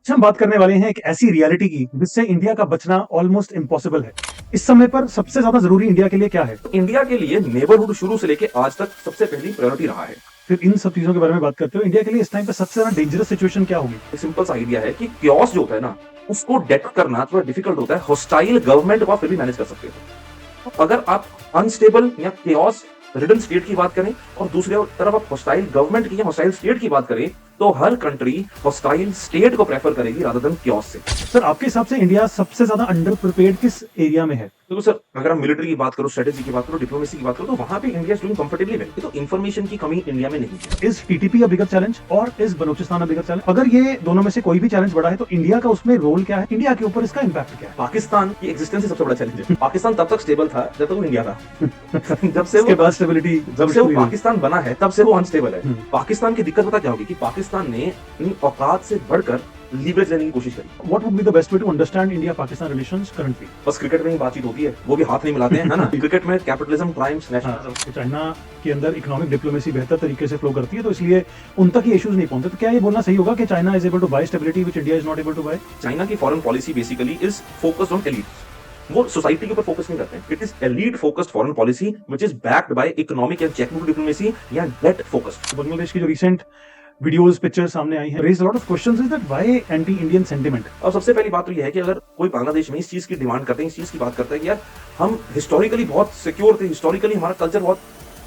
हम बात करने वाले हैं एक ऐसी रियलिटी की जिससे इंडिया का बचना ऑलमोस्ट इम्पॉसिबल है। इस समय पर सबसे ज्यादा जरूरी इंडिया के लिए क्या है? इंडिया के लिए नेबरहुड शुरू से लेके आज तक सबसे पहली प्रायोरिटी रहा है। फिर इन सब चीजों के बारे में बात करते हो, इंडिया के लिए इस टाइम पे सबसे ज्यादा डेंजरस सिचुएशन क्या होगी? एक सिंपल सा आइडिया है कि क्योस जो होता है ना, उसको डेटेक्ट करना थोड़ा डिफिकल्ट होता है। हॉस्टाइल गवर्नमेंट को आप फिर भी मैनेज कर सकते हो। अगर आप अनस्टेबल या क्योस रिडन स्टेट की बात करें और दूसरी तरफ आप हॉस्टाइल गवर्नमेंट की या हॉस्टाइल स्टेट की बात करें, तो हर कंट्री हॉस्टाइल स्टेट को प्रेफर करेगी रादर देन क्योस से। सर, आपके हिसाब से इंडिया सबसे ज्यादा अंडर प्रिपेयर्ड किस एरिया में है? तो सर, अगर हम मिलिट्री की बात करो, स्ट्रेटेजी की बात करो, डिप्लोमेसी की बात करो, तो वहां पे India is doing comfortably well. तो इंफॉर्मेशन की कमी इंडिया में नहीं है। Is TTP a bigger challenge और is Balochistan a bigger challenge? अगर ये दोनों में से कोई भी चैलेंज बड़ा है तो इंडिया का उसमें रोल क्या है? इंडिया के ऊपर इसका इम्पैक्ट क्या है? पाकिस्तान की एग्जिस्टेंस ही सबसे बड़ा चैलेंज है। पाकिस्तान तब तक स्टेबल था जब तक वो इंडिया था। जब से वो पाकिस्तान बना है तब से वो अनस्टेबल है। पाकिस्तान की दिक्कत पता क्या होगी कि पाकिस्तान ने अपनी औकात से बढ़कर लीवरेज लेने की कोशिश करी। What would be the best way to understand India Pakistan relations currently? बस क्रिकेट में ही बातचीत होती है, वो भी हाथ नहीं मिलाते हैं, है ना। क्रिकेट में कैपिटलिज्म, क्राइम्स, नेशनलिज्म। चाइना के अंदर इकोनॉमिक डिप्लोमेसी बेहतर तरीके से फ्लो करती है, तो इसलिए उन तक ये इश्यूज नहीं पहुंचते। तो क्या ये बोलना सही होगा कि China is able to buy stability which India is not able to buy? China की foreign policy basically is focused on elite. वो सोसाइटी के ऊपर फोकस नहीं करते हैं। It is elite focused foreign policy which is backed by economic and technical diplomacy या debt focused. Bangladesh की जो रिसेंट वीडियोस पिक्चर्स सामने आई हैं, raise lot of questions is that why anti Indian sentiment? और सबसे पहली बात तो यह है कि अगर कोई बांग्लादेश में इस चीज की डिमांड करते हैं, इस चीज की बात करता है कि यार हम हिस्टोरिकली बहुत सिक्योर थे, हिस्टोरिकली हमारा कल्चर बहुत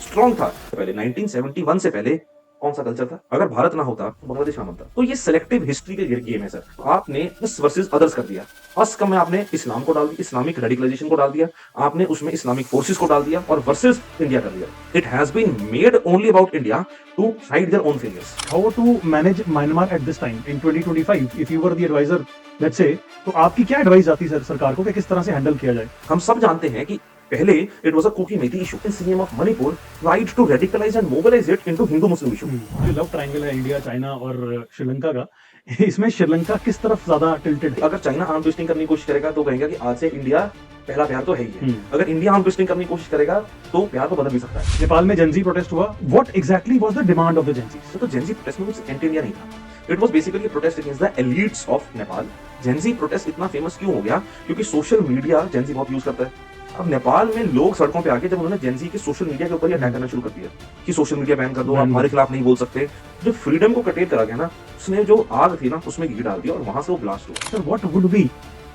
स्ट्रांग था। पहले 1971 से पहले कौन सा कल्चर था? अगर भारत ना होता तो बांग्लादेश ना बनता। तो ये सिलेक्टिव हिस्ट्री के गेम है सर। आपने अस वर्सेस अदर्स कर दिया। अस का में आपने इस्लाम को डाल दिया, इस्लामिक रेडिकलाइजेशन को डाल दिया, आपने उसमें इस्लामिक फोर्सेस को डाल दिया और वर्सेस इंडिया कर दिया। It has been made only about India to hide their own failures. How to manage Myanmar at this time in 2025 if you were the advisor, let's say, तो आपकी क्या advice आती सर सरकार को कि किस तरह से हैंडल किया जाए? हम सब जानते हैं कि पहले it was a Kuki Meitei issue. CM of Manipur tried to radicalise and mobilise it into Hindu Muslim issue. जो लव ट्रायंगल है इंडिया, चाइना और श्रीलंका का, इसमें श्रीलंका किस तरफ ज्यादा टिल्टेड है? अगर चाइना आर्म ट्विस्टिंग करने की कोशिश करेगा तो कहेगा कि आज से इंडिया पहला प्यार तो है ही है। अगर इंडिया आर्म ट्विस्टिंग करने की कोशिश करेगा तो प्यार तो बदल भी सकता है। नेपाल में जेंजी प्रोटेस्ट हुआ, what exactly was the demand of the Gen Z? तो जेंजी प्रोटेस्ट में कुछ एंटी इंडिया नहीं था। It was basically protest against the elites of Nepal. Gen Z protest इतना फेमस क्यों हो गया? क्योंकि सोशल मीडिया जेंजी बहुत यूज करता है। अब नेपाल में लोग सड़कों पे आके जब उन्होंने जेंजी के सोशल मीडिया के ऊपर अटैक करना शुरू कर दिया कि सोशल मीडिया बैन कर दो, आप हमारे खिलाफ नहीं बोल सकते, जो फ्रीडम को कटेल करा गया ना, उसने जो आग थी ना उसमें घी डाल दिया और वहां से वो ब्लास्ट हुआ। Sir, what would be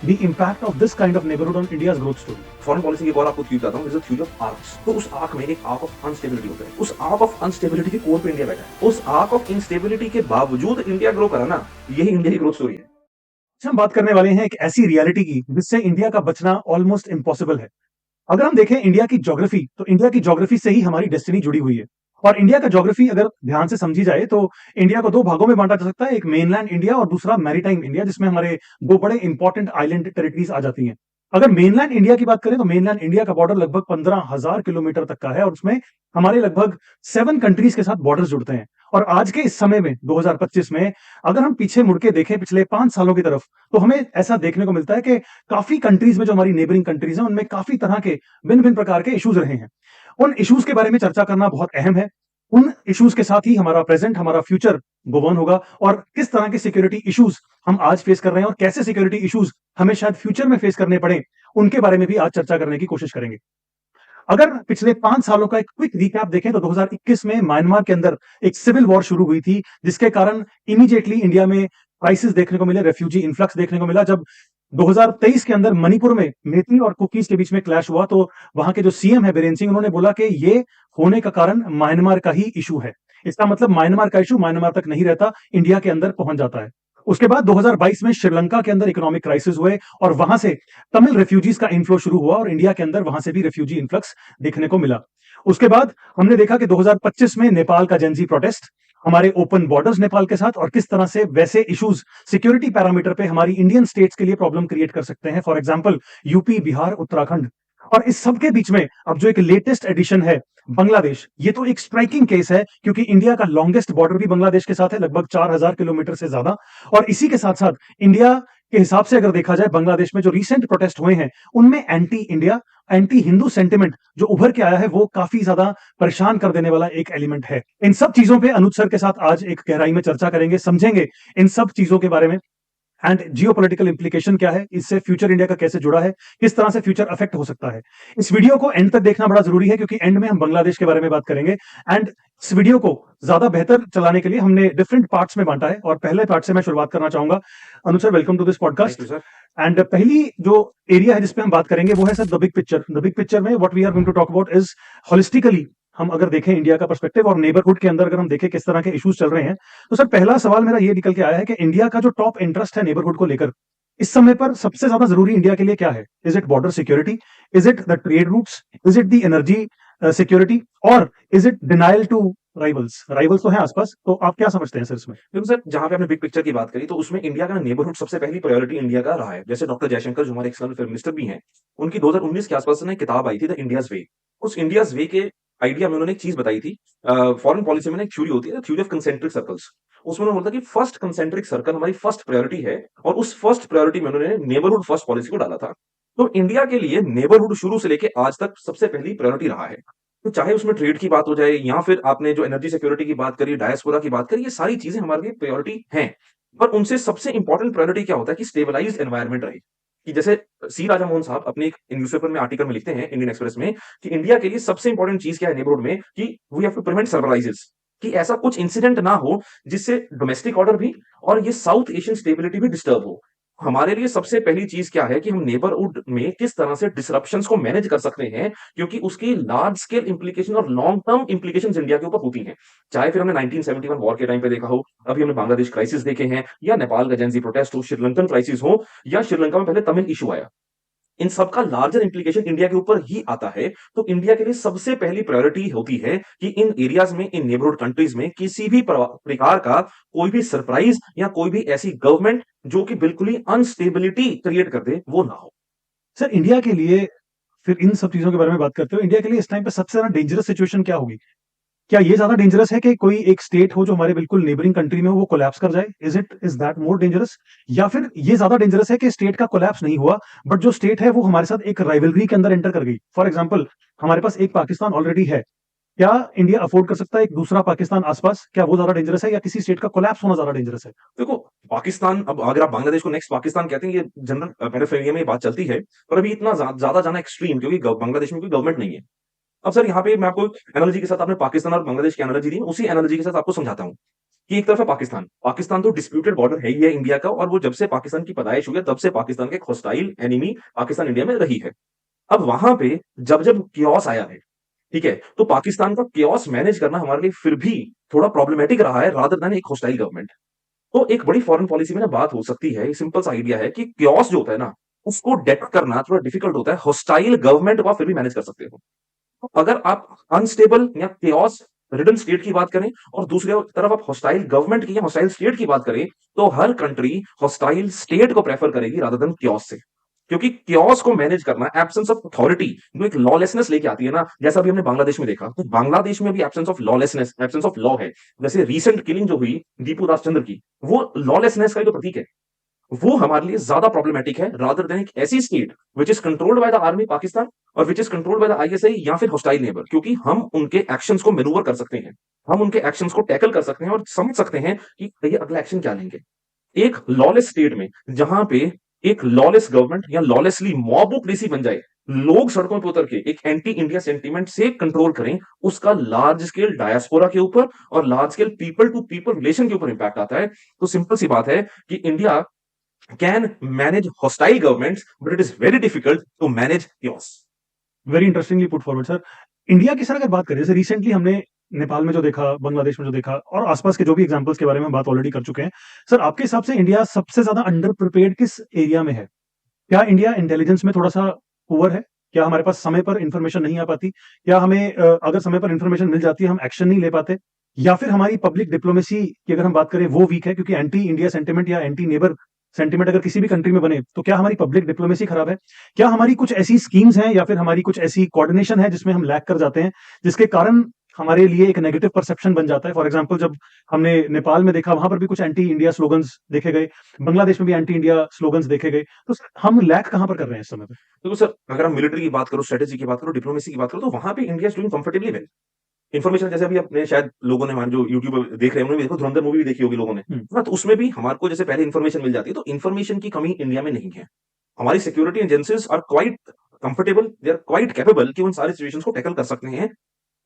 the impact of this kind of neighbourhood on India's growth story? Foreign policy की बात आपको क्यों बताता हूं? Is a fuse of arcs. तो उस आर्क में एक आर्क ऑफ अनस्टेबिलिटी होता है। उस आर्क ऑफ अनस्टेबिलिटी के कोर पे इंडिया बैठा है। उस आर्क ऑफ इनस्टेबिलिटी के बावजूद इंडिया ग्रो करा ना, यही इंडिया की ग्रोथ स्टोरी है। हम बात करने वाले हैं एक ऐसी रियलिटी की जिससे इंडिया का बचना ऑलमोस्ट इम्पॉसिबल है। अगर हम देखें इंडिया की ज्योग्राफी, तो इंडिया की ज्योग्राफी से ही हमारी डेस्टिनी जुड़ी हुई है। और इंडिया का ज्योग्राफी अगर ध्यान से समझी जाए तो इंडिया को दो भागों में बांटा जा सकता है, एक मेनलैंड इंडिया और दूसरा मैरीटाइम इंडिया, जिसमें हमारे दो बड़े इंपॉर्टेंट आइलैंड टेरिटरीज आ जाती हैं। अगर मेनलैंड इंडिया की बात करें तो मेनलैंड इंडिया का बॉर्डर लगभग 15,000 किलोमीटर तक का है और उसमें हमारे लगभग 7 कंट्रीज के साथ बॉर्डर्स जुड़ते हैं। और आज के इस समय में 2025 में अगर हम पीछे मुड़ के देखें पिछले 5 सालों की तरफ, तो हमें ऐसा देखने को मिलता है कि काफी कंट्रीज में जो हमारी नेबरिंग कंट्रीज हैं उनमें काफी तरह के भिन्न भिन्न प्रकार के इश्यूज रहे हैं। उन इश्यूज के बारे में चर्चा करना बहुत अहम है। उन इश्यूज के साथ ही हमारा प्रेजेंट, हमारा फ्यूचर गवर्न होगा और किस तरह के सिक्योरिटी इश्यूज हम आज फेस कर रहे हैं और कैसे सिक्योरिटी इश्यूज हमें शायद फ्यूचर में फेस करने पड़े, उनके बारे में भी आज चर्चा करने की कोशिश करेंगे। अगर पिछले 5 सालों का एक क्विक रिकैप देखें तो 2021 में म्यांमार के अंदर एक सिविल वॉर शुरू हुई थी, जिसके कारण इमीडिएटली इंडिया में क्राइसिस देखने को मिले, रेफ्यूजी इन्फ्लक्स देखने को मिला। जब 2023 के अंदर मणिपुर में मेती और कुकीज के बीच में क्लैश हुआ तो वहां के जो सीएम है बीरेन सिंह, उन्होंने बोला कि ये होने का कारण म्यांमार का ही इशू है। इसका मतलब म्यांमार का इशू म्यांमार तक नहीं रहता, इंडिया के अंदर पहुंच जाता है। उसके बाद 2022 में श्रीलंका के अंदर इकोनॉमिक क्राइसिस हुए और वहां से तमिल रेफ्यूजीज का इनफ्लो शुरू हुआ और इंडिया के अंदर वहां से भी रेफ्यूजी इन्फ्लक्स देखने को मिला। उसके बाद हमने देखा कि 2025 में नेपाल का जेंजी प्रोटेस्ट, हमारे ओपन बॉर्डर्स नेपाल के साथ और किस तरह से वैसे इश्यूज सिक्योरिटी पैरामीटर पे हमारी इंडियन स्टेट्स के लिए प्रॉब्लम क्रिएट कर सकते हैं, for example UP, Bihar, Uttarakhand. और इस सब के बीच में अब जो एक लेटेस्ट एडिशन है बांग्लादेश, ये तो एक स्ट्राइकिंग केस है क्योंकि इंडिया का लॉन्गेस्ट बॉर्डर भी बांग्लादेश के साथ है, लगभग 4,000 किलोमीटर से ज्यादा। और इसी के साथ साथ इंडिया के हिसाब से अगर देखा जाए, बांग्लादेश में जो रिसेंट प्रोटेस्ट हुए हैं उनमें anti India, anti Hindu sentiment जो उभर के आया है, वो काफी ज्यादा परेशान कर देने वाला एक एलिमेंट है। इन सब चीजों पे अनुज सर के साथ आज एक गहराई में चर्चा करेंगे, समझेंगे इन सब चीजों के बारे में। एंड जियोपॉलिटिकल इम्प्लीकेशन क्या है, इससे फ्यूचर इंडिया का कैसे जुड़ा है, किस तरह से फ्यूचर अफेक्ट हो सकता है। इस वीडियो को एंड तक देखना बड़ा जरूरी है, क्योंकि एंड में हम बांग्लादेश के बारे में बात करेंगे। एंड इस वीडियो को ज्यादा बेहतर चलाने के लिए हमने डिफरेंट पार्ट्स में बांटा है, और पहले पार्ट से मैं शुरुआत करना चाहूंगा। Anuj sir, welcome to this thank podcast. You sir. And पहली जो एरिया है जिसपे हम बात करेंगे वो है sir the big picture. The big picture में what we are going to talk about is holistically, हम अगर देखें इंडिया का पर्सपेक्टिव और नेबरहुड के अंदर अगर हम देखें किस तरह के इश्यूज चल रहे हैं, तो सर पहला सवाल मेरा ये निकल के आया है कि इंडिया का जो टॉप इंटरेस्ट है नेबरहुड को लेकर इस समय पर सबसे ज्यादा जरूरी इंडिया के लिए क्या है? Is it border security, is it the trade routes, is it the energy security, और is it denial to rivals? Rivals तो हैं आसपास, तो आप क्या समझते हैं सर इसमें? देखो सर, जहां पे हमने बिग पिक्चर की बात करी तो उसमें इंडिया का नेबरहुड सबसे पहली प्रायोरिटी इंडिया का रहा है। जैसे डॉक्टर जयशंकर जो हमारे एक्सटर्नल अफेयर मिनिस्टर भी हैं, उनकी 2019 के आसपास ना एक किताब आई थी द इंडियाज वे। उस इंडियाज वे के आइडिया में उन्होंने एक चीज बताई थी। फॉरेन पॉलिसी में ना एक थ्योरी होती है, थ्योरी ऑफ कंसेंट्रिक सर्कल्स। उसमें उन्होंने बोला कि फर्स्ट कंसेंट्रिक सर्कल हमारी फर्स्ट प्रायोरिटी है, और उस फर्स्ट प्रायोरिटी में उन्होंने नेबरहुड फर्स्ट पॉलिसी को डाला था। तो इंडिया के लिए नेबरहुड शुरू से लेके आज तक सबसे पहली प्रायोरिटी रहा है। तो चाहे उसमें ट्रेड की बात हो जाए, या फिर आपने जो एनर्जी सिक्योरिटी की बात करी, डायस्पोरा की बात करी, ये सारी चीजें हमारे लिए प्रायोरिटी हैं। पर उनसे सबसे इंपॉर्टेंट प्रायोरिटी क्या होता है कि स्टेबलाइज्ड एनवायरनमेंट रहे। कि जैसे सी राजा मोहन साहब अपने एक न्यूज़पेपर में आर्टिकल में लिखते हैं, इंडियन एक्सप्रेस में, कि इंडिया के लिए सबसे इंपॉर्टेंट चीज क्या है नेबरहुड में, कि we have to prevent surprises. कि ऐसा कुछ इंसिडेंट ना हो जिससे डोमेस्टिक ऑर्डर भी और ये साउथ एशियन स्टेबिलिटी भी डिस्टर्ब हो। हमारे लिए सबसे पहली चीज क्या है कि हम नेबरहुड में किस तरह से डिसरप्शंस को मैनेज कर सकते हैं, क्योंकि उसकी लार्ज स्केल इंप्लीकेशन और लॉन्ग टर्म इंप्लीकेशंस इंडिया के ऊपर होती हैं। चाहे फिर हमने 1971 वॉर के टाइम पे देखा हो, अभी हमने बांग्लादेश क्राइसिस देखे हैं, या नेपाल का जेनजी प्रोटेस्ट हो, श्रीलंकन क्राइसिस हो, या श्रीलंका में पहले तमिल इशू आया। इन सबका लार्जर इंप्लीकेशन इंडिया के ऊपर ही आता है। तो इंडिया के लिए सबसे पहली प्रायोरिटी होती है कि इन एरियाज में, इन नेबरहुड कंट्रीज में किसी भी प्रकार का कोई भी सरप्राइज या कोई भी ऐसी गवर्नमेंट जो कि बिल्कुल ही अनस्टेबिलिटी क्रिएट कर दे, वो ना हो। सर इंडिया के लिए, फिर इन सब चीजों के बारे में बात करते हो, इंडिया के लिए इस टाइम पे सबसे ज्यादा डेंजरस सिचुएशन क्या होगी? क्या ये ज्यादा डेंजरस है कि कोई एक स्टेट हो जो हमारे बिल्कुल नेबरिंग कंट्री में हो, वो कोलैप्स कर जाए? Is that more dangerous? या फिर ये ज्यादा डेंजरस है कि स्टेट का कोलैप्स नहीं हुआ, बट जो स्टेट है वो हमारे साथ एक राइवलरी के अंदर एंटर कर गई? फॉर एग्जाम्पल, हमारे पास एक पाकिस्तान ऑलरेडी है, क्या इंडिया अफोर्ड कर सकता है एक दूसरा पाकिस्तान आसपास? क्या वो ज्यादा डेंजरस है, या किसी स्टेट का कोलैप्स होना ज्यादा डेंजरस है? देखो, पाकिस्तान, अब अगर आप बांग्लादेश को नेक्स्ट पाकिस्तान कहते हैं, ये जनरल पैराफ्रेजिंग में ये बात चलती है, पर अभी इतना ज्यादा जाना एक्सट्रीम, क्योंकि बांग्लादेश में कोई गवर्नमेंट नहीं है। अब सर यहाँ पे मैं आपको एनालॉजी के साथ, आपने पाकिस्तान और बांग्लादेश की एनालॉजी दी, उसी एनालॉजी के साथ आपको समझाता हूँ कि एक तरफ है पाकिस्तान। पाकिस्तान तो डिस्प्यूटेड बॉर्डर है ही है इंडिया का, और वो जब से पाकिस्तान की पैदाइश हुई है तब से पाकिस्तान के हॉस्टाइल एनिमी पाकिस्तान इंडिया में रही है। अब वहां पे जब जब कियोस आया है, ठीक है, तो पाकिस्तान का कियोस मैनेज करना हमारे लिए फिर भी थोड़ा प्रॉब्लमेटिक रहा है, रादर देन एक हॉस्टाइल गवर्नमेंट। तो एक बड़ी फॉरेन पॉलिसी में ना बात हो सकती है, सिंपल सा आइडिया है कि कियोस जो होता है ना, उसको डेटेक्ट करना थोड़ा डिफिकल्ट होता है। हॉस्टाइल गवर्नमेंट को आप फिर भी मैनेज कर सकते हो। तो अगर आप अनस्टेबल या केओस रिडन स्टेट की बात करें, और दूसरी तरफ आप हॉस्टाइल गवर्नमेंट की या हॉस्टाइल स्टेट की बात करें, तो हर कंट्री हॉस्टाइल स्टेट को प्रेफर करेगी रादर देन केओस से। क्योंकि केओस को मैनेज करना, एब्सेंस ऑफ अथॉरिटी जो एक लॉलेसनेस लेके आती है ना, जैसा अभी हमने बांग्लादेश में देखा, तो बांग्लादेश में भी absence of lawlessness, absence of law है। जैसे रिसेंट किलिंग जो हुई दीपू दासचंद्र की, वो लॉलेसनेस का जो प्रतीक है। वो हमारे लिए ज्यादा प्रॉब्लमेटिक है रादर देन एक ऐसी state which is controlled by the army Pakistan, और which is controlled by the ISI या फिर हॉस्टाइल नेबर। क्योंकि हम उनके एक्शंस को मैनूवर कर सकते हैं, हम उनके एक्शंस को टैकल कर सकते हैं और समझ सकते हैं कि ये अगला एक्शन क्या लेंगे। एक लॉलेस स्टेट में, जहां पे एक लॉलेस गवर्नमेंट या लॉलेसली मॉबोक्रेसी बन जाए, लोग सड़कों पर उतर के एक एंटी इंडिया सेंटीमेंट से कंट्रोल करें, उसका लार्ज स्केल डायस्पोरा के ऊपर और large scale people to people relation के ऊपर इंपैक्ट आता है। तो सिंपल सी बात है कि India can manage hostile governments, but it is very difficult to manage chaos. Very interestingly put forward sir. India की सर अगर बात करें, जैसे रिसेंटली हमने नेपाल में जो देखा, बांग्लादेश में जो देखा, और आसपास के जो भी एग्जांपल्स के बारे में बात ऑलरेडी कर चुके हैं, सर आपके हिसाब से इंडिया सबसे ज्यादा अंडर प्रिपेयर्ड किस एरिया में है? क्या इंडिया इंटेलिजेंस में थोड़ा सा पुअर है? क्या हमारे पास समय पर इंफॉर्मेशन नहीं आ पाती? क्या हमें अगर समय पर इंफॉर्मेशन मिल जाती है हम एक्शन नहीं ले पाते? या फिर हमारी पब्लिक डिप्लोमेसी की अगर हम बात करें वो वीक है, क्योंकि एंटी इंडिया सेंटिमेंट या एंटी नेबर सेंटिमेंट अगर किसी भी कंट्री में बने, तो क्या हमारी पब्लिक डिप्लोमेसी खराब है? क्या हमारी कुछ ऐसी स्कीम्स हैं या फिर हमारी कुछ ऐसी कोऑर्डिनेशन है जिसमें हम लैक कर जाते हैं, जिसके कारण हमारे लिए एक नेगेटिव परसेप्शन बन जाता है? फॉर एग्जांपल, जब हमने नेपाल में देखा, वहां पर भी कुछ एंटी इंडिया स्लोगन्स देखे गए, बांग्लादेश में भी एंटी इंडिया स्लोगन्स देखे गए, तो हम लैक कहां पर कर रहे हैं इस समय पे? देखो सर, अगर हम मिलिट्री की बात करो, स्ट्रेटेजी की बात करो, डिप्लोमेसी की बात करो, तो वहां पे India is doing comfortably well. Information जैसे अभी अपने शायद लोगों ने हमारे जो यूट्यूब देख रहे हैं उन्होंने देखो धुरंधर मूवी भी देखी होगी लोगों ने, है ना? तो उसमें भी हमारे को जैसे पहले इन्फॉर्मेशन मिल जाती है, तो इन्फॉर्मेशन की कमी इंडिया में नहीं है। हमारी security agencies are quite comfortable, they are quite capable कि उन सारी सिचुएशंस को टैकल कर सकते हैं।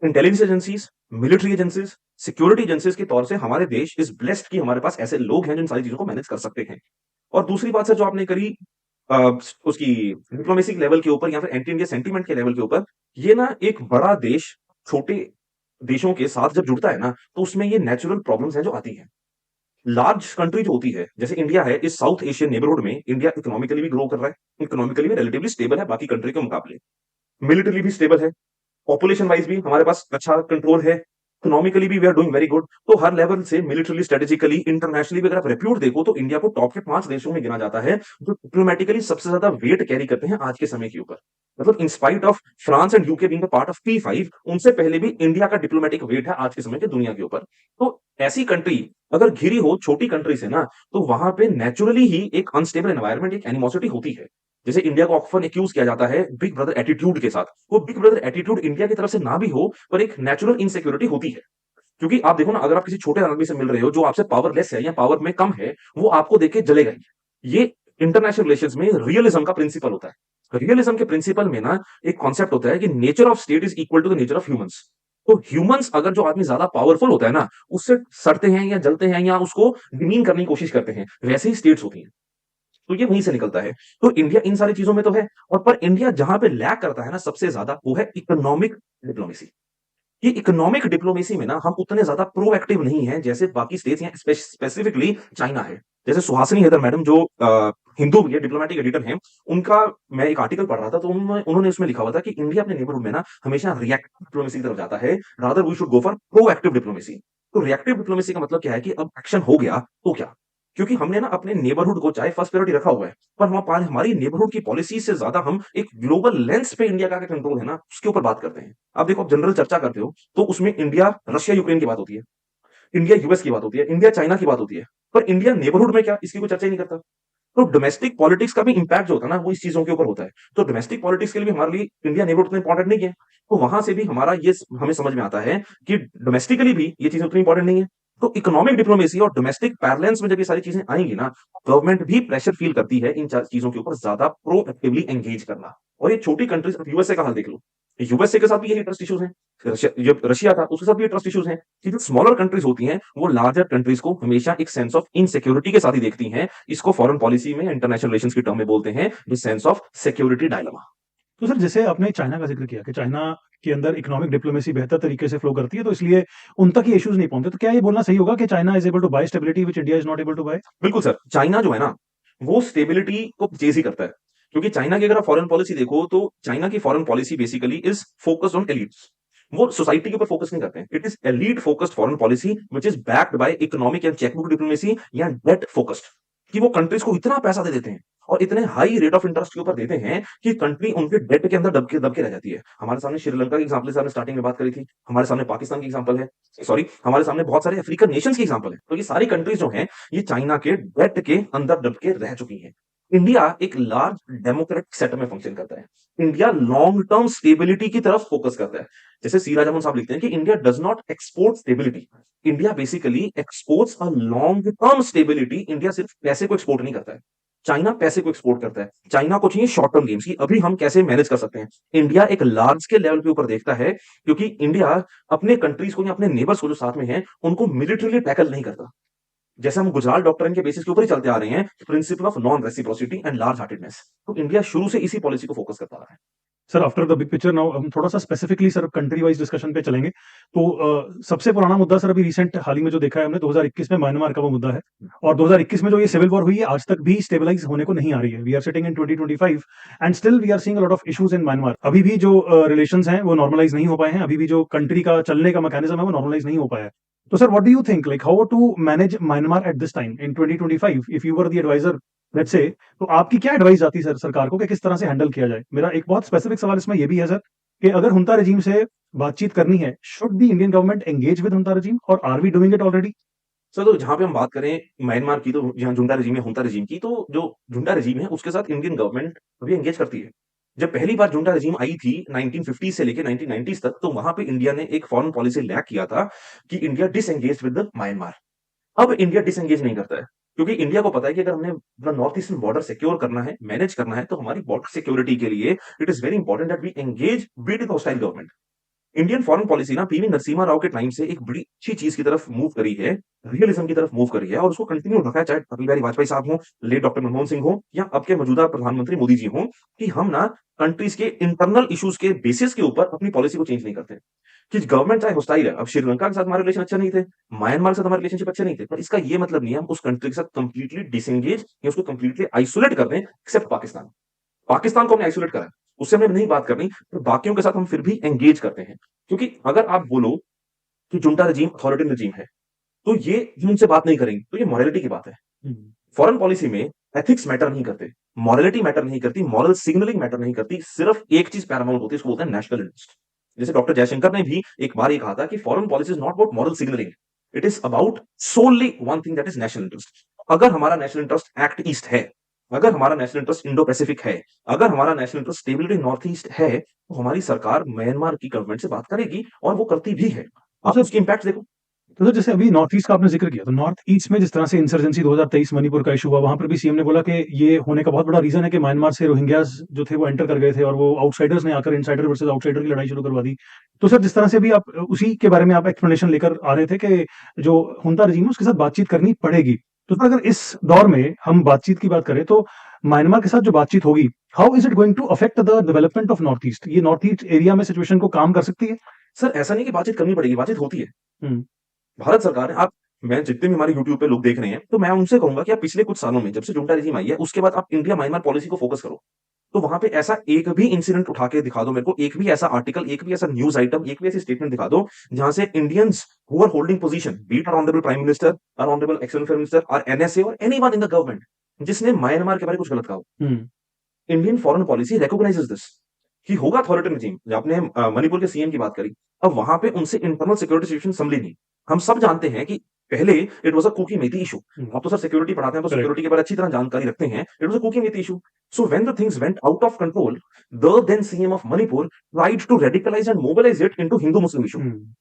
Intelligence agencies, military agencies, security agencies के तौर से हमारे देश इज ब्लेस्ड कि हमारे पास ऐसे लोग हैं जो इन सारी चीजों को मैनेज कर सकते हैं। और दूसरी बात सर जो आपने करी अ, उसकी डिप्लोमेसी के लेवल के ऊपर या फिर एंटी इंडिया सेंटीमेंट के लेवल के ऊपर, ये ना एक बड़ा देश छोटे देशों के साथ जब जुड़ता है ना, तो उसमें ये नेचुरल प्रॉब्लम्स हैं जो आती हैं। लार्ज कंट्री जो होती है, जैसे इंडिया है, इस साउथ एशियन नेबरहुड में इंडिया इकोनॉमिकली भी ग्रो कर रहा है, इकोनॉमिकली भी रिलेटिवली स्टेबल है बाकी कंट्री के मुकाबले, मिलिटरी भी स्टेबल है, पॉपुलेशन वाइज भी हमारे पास अच्छा कंट्रोल है, इकोनॉमिकली भी we are doing very good. तो हर लेवल से मिलिटरी स्ट्रेटेजिकली इंटरनेशनली भी अगर आप रिप्यूट देखो तो इंडिया को टॉप के 5 देशों में गिना जाता है जो डिप्लोमेटिकली सबसे ज्यादा वेट कैरी करते हैं आज के समय के ऊपर। मतलब in spite of France and UK being a part of P5, उनसे पहले भी इंडिया का डिप्लोमेटिक वेट है आज के समय के दुनिया के ऊपर। तो ऐसी कंट्री अगर घिरी हो छोटी कंट्री से ना, तो वहां पे नेचुरली ही एक अनस्टेबल एनवायरनमेंट, एक एनिमोसिटी होती है। जैसे इंडिया को ऑफन एक्यूज किया जाता है बिग ब्रदर एटीट्यूड के साथ, वो बिग ब्रदर एटीट्यूड इंडिया की तरफ से ना भी हो, पर एक नेचुरल इनसिक्योरिटी होती है। क्योंकि आप देखो ना, अगर आप किसी छोटे आदमी से मिल रहे हो जो आपसे पावरलेस है या पावर में कम है, वो आपको देख के जलेगा ही। ये इंटरनेशनल रिलेशंस में रियलिज्म का प्रिंसिपल होता है। रियलिज्म के प्रिंसिपल में ना एक कॉन्सेप्ट होता है कि nature of state is equal to the nature of humans. तो ह्यूमंस अगर जो आदमी ज्यादा पावरफुल होता है ना, उससे सड़ते हैं या जलते हैं या उसको डिमीन करने की कोशिश करते हैं, वैसे ही स्टेट्स होती हैं। तो ये वहीं से निकलता है। तो इंडिया इन सारी चीजों में तो है, और पर इंडिया जहां पे लैक करता है ना सबसे ज्यादा, वो है इकोनॉमिक डिप्लोमेसी। ये इकोनॉमिक डिप्लोमेसी में ना हम उतने ज्यादा प्रोएक्टिव नहीं है जैसे बाकी स्टेट्स या स्पेसिफिकली चाइना है। जैसे सुहासिनी हैदर मैडम जो हिंदू ये डिप्लोमेटिक एडिटर हैं, उनका मैं एक आर्टिकल पढ़ रहा था, तो उन्होंने उसमें लिखा हुआ था कि इंडिया अपने नेबरहुड में ना हमेशा रिएक्टिव डिप्लोमेसी की तरफ जाता है, rather we should go for proactive diplomacy. तो रिएक्टिव डिप्लोमेसी का मतलब क्या है कि अब एक्शन हो गया तो क्या, क्योंकि हमने ना अपने नेबरहुड को चाहे फर्स्ट प्रायोरिटी रखा हुआ है, पर हमारी नेबरहुड की पॉलिसी से ज्यादा हम एक ग्लोबल लेंस पे इंडिया का कंट्रोल है ना उसके ऊपर बात करते हैं। अब देखो, आप जनरल चर्चा करते हो तो उसमें इंडिया रशिया यूक्रेन की बात होती है, इंडिया यूएस की बात होती है, इंडिया चाइना की बात होती है, पर इंडिया नेबरहुड में क्या, इसकी कोई चर्चा ही नहीं करता। तो डोमेस्टिक पॉलिटिक्स का भी इंपैक्ट जो होता है ना वो इस चीजों के ऊपर होता है। तो डोमेस्टिक पॉलिटिक्स के लिए भी हमारे लिए इंडिया नेबरहुड उतना इंपॉर्टेंट नहीं है। तो वहां से भी हमारा ये हमें समझ में आता है कि डोमेस्टिकली भी ये चीजें उतनी इंपॉर्टेंट नहीं है। तो इकोनॉमिक डिप्लोमेसी और डोमेस्टिक पैरेलल्स में जब ये सारी चीजें आएंगी ना, गवर्नमेंट भी प्रेशर फील करती है इन चीजों के ऊपर ज्यादा प्रोएक्टिवली एंगेज करना। और ये छोटी कंट्रीज, यूएसए का हाल देख लो, यूएसए के साथ भी यही ट्रस्ट इश्यूज हैं, जब रशिया था उसके साथ भी ट्रस्ट इश्यूज हैं कि जो स्मॉलर कंट्रीज होती हैं वो लार्जर कंट्रीज को हमेशा एक सेंस ऑफ इनसिक्योरिटी के साथ ही देखती हैं। इसको फॉरेन पॉलिसी में, इंटरनेशनल रिलेशंस की टर्म में बोलते हैं the sense of security dilemma. तो सर जैसे आपने चाइना का ज़िक्र किया कि चाइना के अंदर इकोनॉमिक डिप्लोमेसी बेहतर तरीके से फ्लो करती है, तो इसलिए उन तक ये इश्यूज़ नहीं पहुँचते। तो क्या ये बोलना सही होगा कि China is able to buy stability which India is not able to buy? बिल्कुल सर, चाइना जो है ना वो स्टेबिलिटी को परचेज ही करता है। क्योंकि चाइना की अगर आप फॉरेन पॉलिसी देखो तो चाइना की foreign policy basically is focused on elites. वो सोसाइटी के ऊपर फोकस नहीं करते हैं। It is elite focused foreign policy which is backed by economic and chequebook diplomacy या डेट फोकस्ड, कि वो कंट्रीज को इतना पैसा दे देते हैं और इतने हाई रेट ऑफ इंटरेस्ट के ऊपर देते हैं कि कंट्री उनके डेट के अंदर दब के रह जाती है। हमारे सामने श्रीलंका की एग्जांपल हमने स्टार्टिंग में बात करी थी, हमारे सामने पाकिस्तान की एग्जांपल है, सॉरी हमारे सामने बहुत सारे अफ्रीकन नेशंस की एग्जांपल है। तो ये सारी कंट्रीज जो हैं ये चाइना के डेट के अंदर दब के रह चुकी हैं। इंडिया एक लार्ज डेमोक्रेटिक सेटअप में फंक्शन करता है। इंडिया लॉन्ग टर्म स्टेबिलिटी की तरफ फोकस करता है। जैसे सी राजामन साहब लिखते हैं कि India does not export stability, India basically exports a long term stability. India सिर्फ पैसे को एक्सपोर्ट नहीं करता है, चाइना पैसे को एक्सपोर्ट करता है। चाइना को चाहिए शॉर्ट टर्म गेम्स की अभी हम कैसे मैनेज कर सकते हैं। इंडिया एक लार्ज स्केल लेवल के ऊपर देखता है, क्योंकि इंडिया अपने कंट्रीज को या अपने नेबर्स को जो साथ में है उनको मिलिटरीली टैकल नहीं करता। जैसे हम गुजरात डॉक्ट्रिन के बेसिस के ऊपर ही चलते आ रहे हैं, principle of non reciprocity and large heartedness. तो इंडिया शुरू से इसी पॉलिसी को फोकस करता रहा है। Sir after the big picture now हम थोड़ा-सा specifically sir country wise discussion पे चलेंगे। तो सबसे पुराना मुद्दा सर अभी रिसेंट हाल ही में जो देखा है हमने 2021 में म्यांमार का वो मुद्दा है, और 2021 में जो ये सिविल वॉर हुई है आज तक भी स्टेबलाइज़ होने को नहीं आ रही है। We are sitting in 2025 and still we are seeing a lot of issues in Myanmar. अभी भी जो रिलेशंस हैं वो नॉर्मलाइज़ नहीं हो पाए हैं, अभी भी जो कंट्री का चलने का मैकेनिज्म है वो नॉर्मलाइज़ नहीं हो पाया है। तो sir what do you think like how to manage Myanmar at this time in 2025 if you were the advisor let's say, तो आपकी क्या एडवाइस आती सर सरकार को कि किस तरह से हैंडल किया जाए? मेरा एक बहुत स्पेसिफिक सवाल इसमें ये भी है सर कि अगर हुंता रेजीम से बातचीत करनी है, should the Indian government engage with junta regime और are we doing it already? Sir तो जहां पे हम बात करें म्यांमार की, तो जहां जुंडा रेजीम है, हुंता रेजीम की, तो जो जुंडा रेजीम है उसके साथ इंडियन गवर्नमेंट अभी एंगेज करती है। जब पहली बार जुंटा रजीम आई थी 1950 से लेके 1990s तक, तो वहां पे इंडिया ने एक फॉरेन पॉलिसी लैक किया था कि India disengage with the Myanmar. अब इंडिया डिसएंगेज नहीं करता है, क्योंकि इंडिया को पता है कि अगर हमने अपना नॉर्थ ईस्टर्न बॉर्डर सिक्योर करना है, मैनेज करना है, तो हमारी बॉर्डर सिक्योरिटी के लिए it is very important that we engage with hostile government. Indian foreign policy ना पीवी नरसिम्हा राव के टाइम से एक बड़ी अच्छी चीज की तरफ मूव करी है, रियलिज्म की तरफ मूव करी है, और उसको कंटिन्यू रखा है, चाहे अटल बिहारी वाजपेयी साहब हो, लेट डॉक्टर मनमोहन सिंह हो, या अब के मौजूदा प्रधानमंत्री मोदी जी हो, कि हम ना कंट्रीज के इंटरनल इश्यूज के बेसिस के ऊपर अपनी पॉलिसी को चेंज नहीं करते। कि गवर्नमेंट चाहे हॉस्टाइल है, अब श्रीलंका के साथ हमारे रिलेशन अच्छे नहीं थे, म्यांमार के साथ हमारे रिलेशनशिप अच्छे नहीं थे, पर इसका ये मतलब नहीं है हम उस कंट्री के साथ कंप्लीटली डिसएंगेज या उसको कंप्लीटली आइसोलेट कर दें, एक्सेप्ट पाकिस्तान। पाकिस्तान को हमने आइसोलेट करा है, उससे हमने नहीं बात करनी, पर बाकियों के साथ हम फिर भी एंगेज करते हैं। क्योंकि अगर आप बोलो कि जुंटा रजीम अथॉरिटेरियन रजीम है, तो ये हम उनसे बात नहीं करेंगे, तो ये मॉरलिटी की बात है। हम्म, फॉरेन पॉलिसी में एथिक्स मैटर नहीं करते, मॉरलिटी मैटर नहीं करती, मॉरल सिग्नलिंग मैटर नहीं करती, सिर्फ एक चीज पैरामाउंट होती है, उसको बोलते हैं नेशनल इंटरेस्ट। जैसे डॉक्टर जयशंकर ने भी एक बार ये कहा था कि foreign policy is not about moral signalling, it is about solely one thing, that is national interest. अगर हमारा नेशनल इंटरेस्ट एक्ट ईस्ट है, अगर हमारा नेशनल इंटरेस्ट इंडो पैसिफिक है, अगर हमारा national interest stability north east है, तो हमारी सरकार म्यांमार की गवर्नमेंट से बात करेगी, और वो करती भी है। तो आप सर उसके इम्पैक्ट देखो। तो सर जैसे अभी नॉर्थ ईस्ट का आपने जिक्र किया, तो नॉर्थ ईस्ट में जिस तरह से इंसर्जेंसी 2023 मणिपुर का इशू हुआ, वहां पर भी सीएम ने बोला कि ये होने का बहुत बड़ा रीजन है कि म्यांमार से रोहिंग्यास जो थे वो एंटर कर गए थे, और वो आउटसाइडर्स ने आकर इनसाइडर वर्सेस आउटसाइडर की लड़ाई शुरू करवा दी। तो सर जिस तरह से भी आप उसी के बारे में आप एक्सप्लेनेशन लेकर आ रहे थे कि जो हुंता रजीम है उसके साथ बातचीत करनी पड़ेगी, तो सर अगर इस दौर में हम बातचीत की बात करें, तो म्यांमार के साथ जो बातचीत होगी, how is it going to affect the development of North East? ये नॉर्थ ईस्ट एरिया में सिचुएशन को काम कर सकती है? सर ऐसा नहीं कि बातचीत करनी पड़ेगी, बातचीत होती है। हम्म, भारत सरकार है, आप मैं जितने भी हमारे यूट्यूब पे लोग देख रहे हैं, तो मैं उनसे कहूंगा कि आप पिछले कुछ सालों में, जब से जुंटा रजीम आई है, उसके बाद आप इंडिया म्यांमार पॉलिसी को फोकस करो। तो वहां पे ऐसा एक भी इंसिडेंट उठा के दिखा दो मेरे को, एक भी ऐसा आर्टिकल, एक भी ऐसा न्यूज आइटम, एक भी ऐसी स्टेटमेंट दिखा दो जहां से Indians who are holding position, be it honourable prime minister, और ऑनरेबल एक्स मिनिस्टर, और एनएसए, और एनीवन इन द गवर्नमेंट, जिसने म्यांमार के बारे में कुछ गलत कहा हो। Hmm, Indian foreign policy recognises this कि होगा अथॉरिटेरियन रजीम। आपने मणिपुर के सीएम की बात करी, अब वहां पे उनसे इंटरनल सिक्योरिटी सिचुएशन संभली नहीं। हम सब जानते हैं कि पहले it was a Kuki Meitei issue. Hmm, आप तो सर सिक्योरिटी पढ़ाते हैं, तो करेक्ट। सिक्योरिटी के बारे में अच्छी तरह जानकारी रखते हैं। It was a Kuki Meitei issue. So when the things went out of control, the then CM of Manipur tried to radicalise and mobilise it into Hindu Muslim issue. Hmm,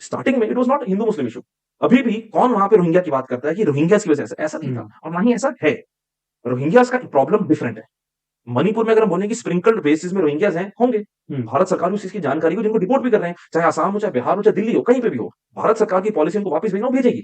starting में it was not Hindu Muslim issue. अभी भी कौन वहां पे Rohingya की बात करता है कि रोहिंग्यास की वजह से? ऐसा नहीं था, हम्म, और ना ही ऐसा है। रोहिंग्यास का प्रॉब्लम डिफरेंट है। मणिपुर में अगर हम बोलें कि स्प्रिंकल्ड बेसिस में रोहिंग्यास हैं, होंगे। हम्म, भारत सरकार भी उस चीज की जानकारी को, जिनको डिपोर्ट भी कर रहे हैं, चाहे आसाम हो, चाहे बिहार हो, चाहे दिल्ली हो, कहीं पे भी हो, भारत सरकार की पॉलिसी उनको वापस भेजना, वो भेजेगी।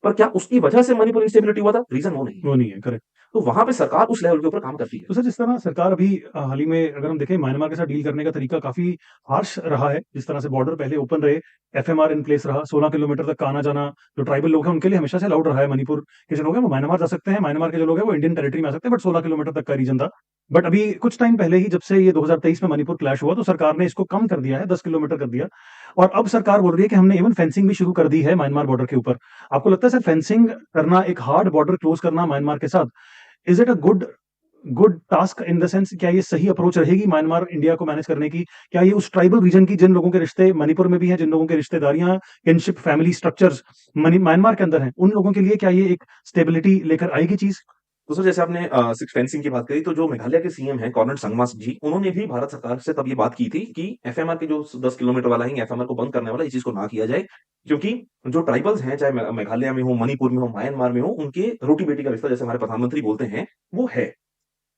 पर क्या उसकी वजह से मणिपुर इंस्टेबिलिटी हुआ था? रीजन वो नहीं है। वो नहीं है, करेक्ट। तो वहां पे सरकार उस लेवल के ऊपर काम करती है। तो सर जिस तरह सरकार अभी हाल ही में अगर हम देखें, म्यांमार के साथ डील करने का तरीका काफी हार्श रहा है। जिस तरह से बॉर्डर पहले ओपन रहे, एफएमआर इन प्लेस रहा, 16 किलोमीटर तक का आना जाना जो ट्राइबल लोग हैं उनके लिए हमेशा से अलाउड रहा है। मणिपुर के जो लोग हैं वो म्यांमार जा सकते हैं, म्यांमार के जो लोग हैं वो इंडियन टेरिटरी में आ सकते हैं, बट 16 किलोमीटर तक का रीजन था। बट अभी कुछ टाइम पहले ही जब से ये 2023 में मणिपुर क्लैश हुआ, तो सरकार ने इसको कम कर दिया है, 10 किलोमीटर कर दिया। और अब सरकार बोल रही है कि हमने इवन फेंसिंग भी शुरू कर दी है म्यांमार बॉर्डर के ऊपर। आपको लगता है सर फेंसिंग करना, एक हार्ड बॉर्डर क्लोज करना म्यांमार के साथ, is it a good good task in the sense? क्या ये सही अप्रोच रहेगी म्यांमार इंडिया को मैनेज करने की? क्या ये उस ट्राइबल रीजन की जिन लोगों के रिश्ते मणिपुर में भी हैं, जिन लोगों के रिश्तेदारियां, किनशिप, फैमिली स्ट्रक्चर्स म्यांमार के अंदर हैं, उन लोगों के लिए क्या ये एक स्टेबिलिटी लेकर आएगी चीज? तो सर जैसे आपने सिक्स फेंसिंग की बात करी, तो जो मेघालय के सीएम हैं कॉर्नल संगमा जी, उन्होंने भी भारत सरकार से तब ये बात की थी कि एफएमआर के जो 10 किलोमीटर वाला है, एफएमआर को बंद करने वाला, इस चीज को ना किया जाए। क्योंकि जो ट्राइबल्स हैं, चाहे मेघालय में हो, मणिपुर में हो, म्यांमार में हो, उनके रोटी बेटी का रिश्ता, जैसे हमारे प्रधानमंत्री बोलते हैं, वो है।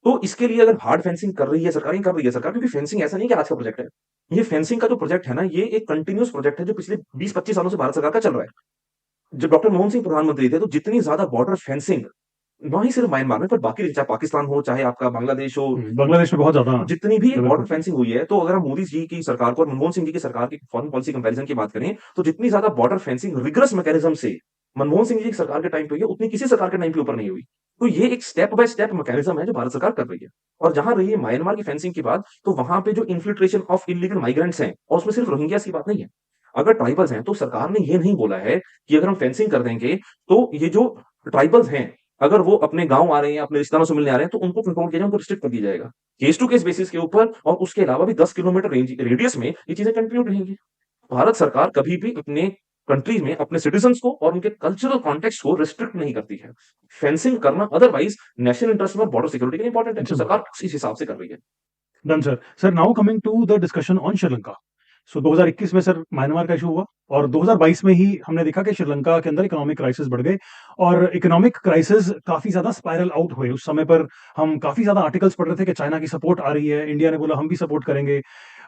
तो इसके लिए अगर हार्ड फेंसिंग कर रही है सरकार, ये कर रही है सरकार, क्योंकि फेंसिंग ऐसा नहीं कि आज का प्रोजेक्ट है। ये फेंसिंग का जो प्रोजेक्ट है ना, ये एक कंटिन्यूस प्रोजेक्ट है जो पिछले 20-25 सालों से भारत सरकार का चल रहा है। जब डॉक्टर मनमोहन सिंह प्रधानमंत्री थे, तो जितनी ज्यादा बॉर्डर फेंसिंग, ना ही सिर्फ म्यांमार में, पर बाकी चाहे पाकिस्तान हो, चाहे आपका बांग्लादेश हो, बांग्लादेश में बहुत ज्यादा जितनी भी बॉर्डर डेवलपमेंट। फेंसिंग हुई है, तो अगर हम मोदी जी की सरकार को और मनमोहन सिंह जी की सरकार की फॉरेन पॉलिसी कंपैरिजन की बात करें, तो जितनी ज्यादा बॉर्डर फेंसिंग रिगरस मैकेनिज्म से मनमोहन सिंह जी की सरकार के टाइम पे हुई है, उतनी किसी सरकार के टाइम के ऊपर नहीं हुई। तो ये एक स्टेप बाय स्टेप मैकेनिज्म है जो भारत सरकार कर रही है। और जहां रही है म्यांमार की फेंसिंग की बात, तो वहां पे जो इन्फिल्ट्रेशन ऑफ इलीगल माइग्रेंट्स हैं, और उसमें सिर्फ रोहिंग्यास की बात नहीं है। अगर ट्राइबल्स हैं, तो सरकार ने ये नहीं बोला है कि अगर हम फेंसिंग कर देंगे, तो ये जो ट्राइबल्स हैं, अगर वो अपने गांव आ रहे हैं, अपने रिश्तेदारों से मिलने आ रहे हैं, तो उनको कंट्रोल किया जाए, उनको रिस्ट्रिक्ट कर दिया जाएगा केस टू केस बेसिस के ऊपर। और उसके अलावा भी 10 किलोमीटर रेडियस में ये चीजें कंटिन्यू रहेंगी। भारत सरकार कभी भी अपने कंट्रीज में अपने सिटीजन्स को और उनके कल्चरल कॉन्टेक्स्ट को रिस्ट्रिक्ट नहीं करती है। फेंसिंग करना अदरवाइज नेशनल इंटरेस्ट में, बॉर्डर सिक्योरिटी के लिए इंपॉर्टेंट है, तो अच्छा, सरकार उसी हिसाब से कर रही है। Done sir. Sir now coming to the discussion on Sri Lanka. So 2021 में सर म्यांमार का इशू हुआ और 2022 में ही हमने देखा कि श्रीलंका के अंदर इकोनॉमिक क्राइसिस बढ़ गए और इकोनॉमिक क्राइसिस काफी ज्यादा स्पाइरल आउट हुए। उस समय पर हम काफी ज्यादा आर्टिकल्स पढ़ रहे थे कि चाइना की सपोर्ट आ रही है, इंडिया ने बोला हम भी सपोर्ट करेंगे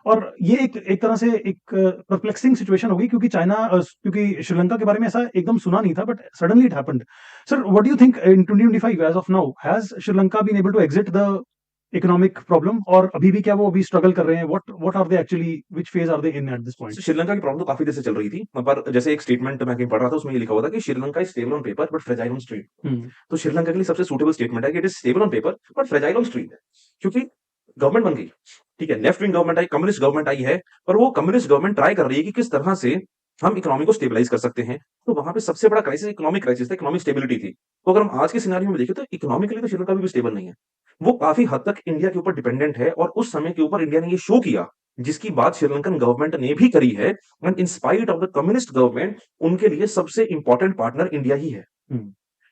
और ये एक एक तरह से एक परप्लेक्सिंग सिचुएशन होगी क्योंकि क्योंकि श्रीलंका के बारे में ऐसा एकदम सुना नहीं था but suddenly it happened. Sir what do you think in 2025 as of now has Sri Lanka been able to exit the economic problem और अभी भी क्या वो अभी स्ट्रगल कर रहे हैं? What are they actually, which phase are they in at this point? Sri Lanka की प्रॉब्लम तो काफी देर से चल रही थी, पर जैसे एक स्टेटमेंट मैं कहीं पढ़ रहा था, उसमें ये लिखा हुआ था कि Sri Lanka is stable on paper but fragile on street. तो श्रीलंका के लिए सबसे सूटेबल स्टेटमेंट है कि it is stable on paper but fragile on street, क्योंकि गवर्नमेंट बन गई, ठीक है, लेफ्ट विंग गवर्नमेंट आई, कम्युनिस्ट गवर्नमेंट आई है, पर वो कम्युनिस्ट गवर्नमेंट ट्राई कर रही है कि किस तरह से हम इकोनॉमी को स्टेबलाइज कर सकते हैं। तो वहां पे सबसे बड़ा क्राइसिस इकोनॉमिक क्राइसिस था, इकोनॉमिक स्टेबिलिटी थी। तो अगर हम आज के सिनारियो में देखें तो इकोनॉमिकली तो श्रीलंका भी स्टेबल नहीं है, वो काफी हद तक इंडिया के ऊपर डिपेंडेंट है और उस समय के ऊपर इंडिया ने ये शो किया, जिसकी बात श्रीलंकन गवर्नमेंट ने भी करी है। And in spite of the communist government, उनके लिए सबसे इंपॉर्टेंट पार्टनर इंडिया ही है,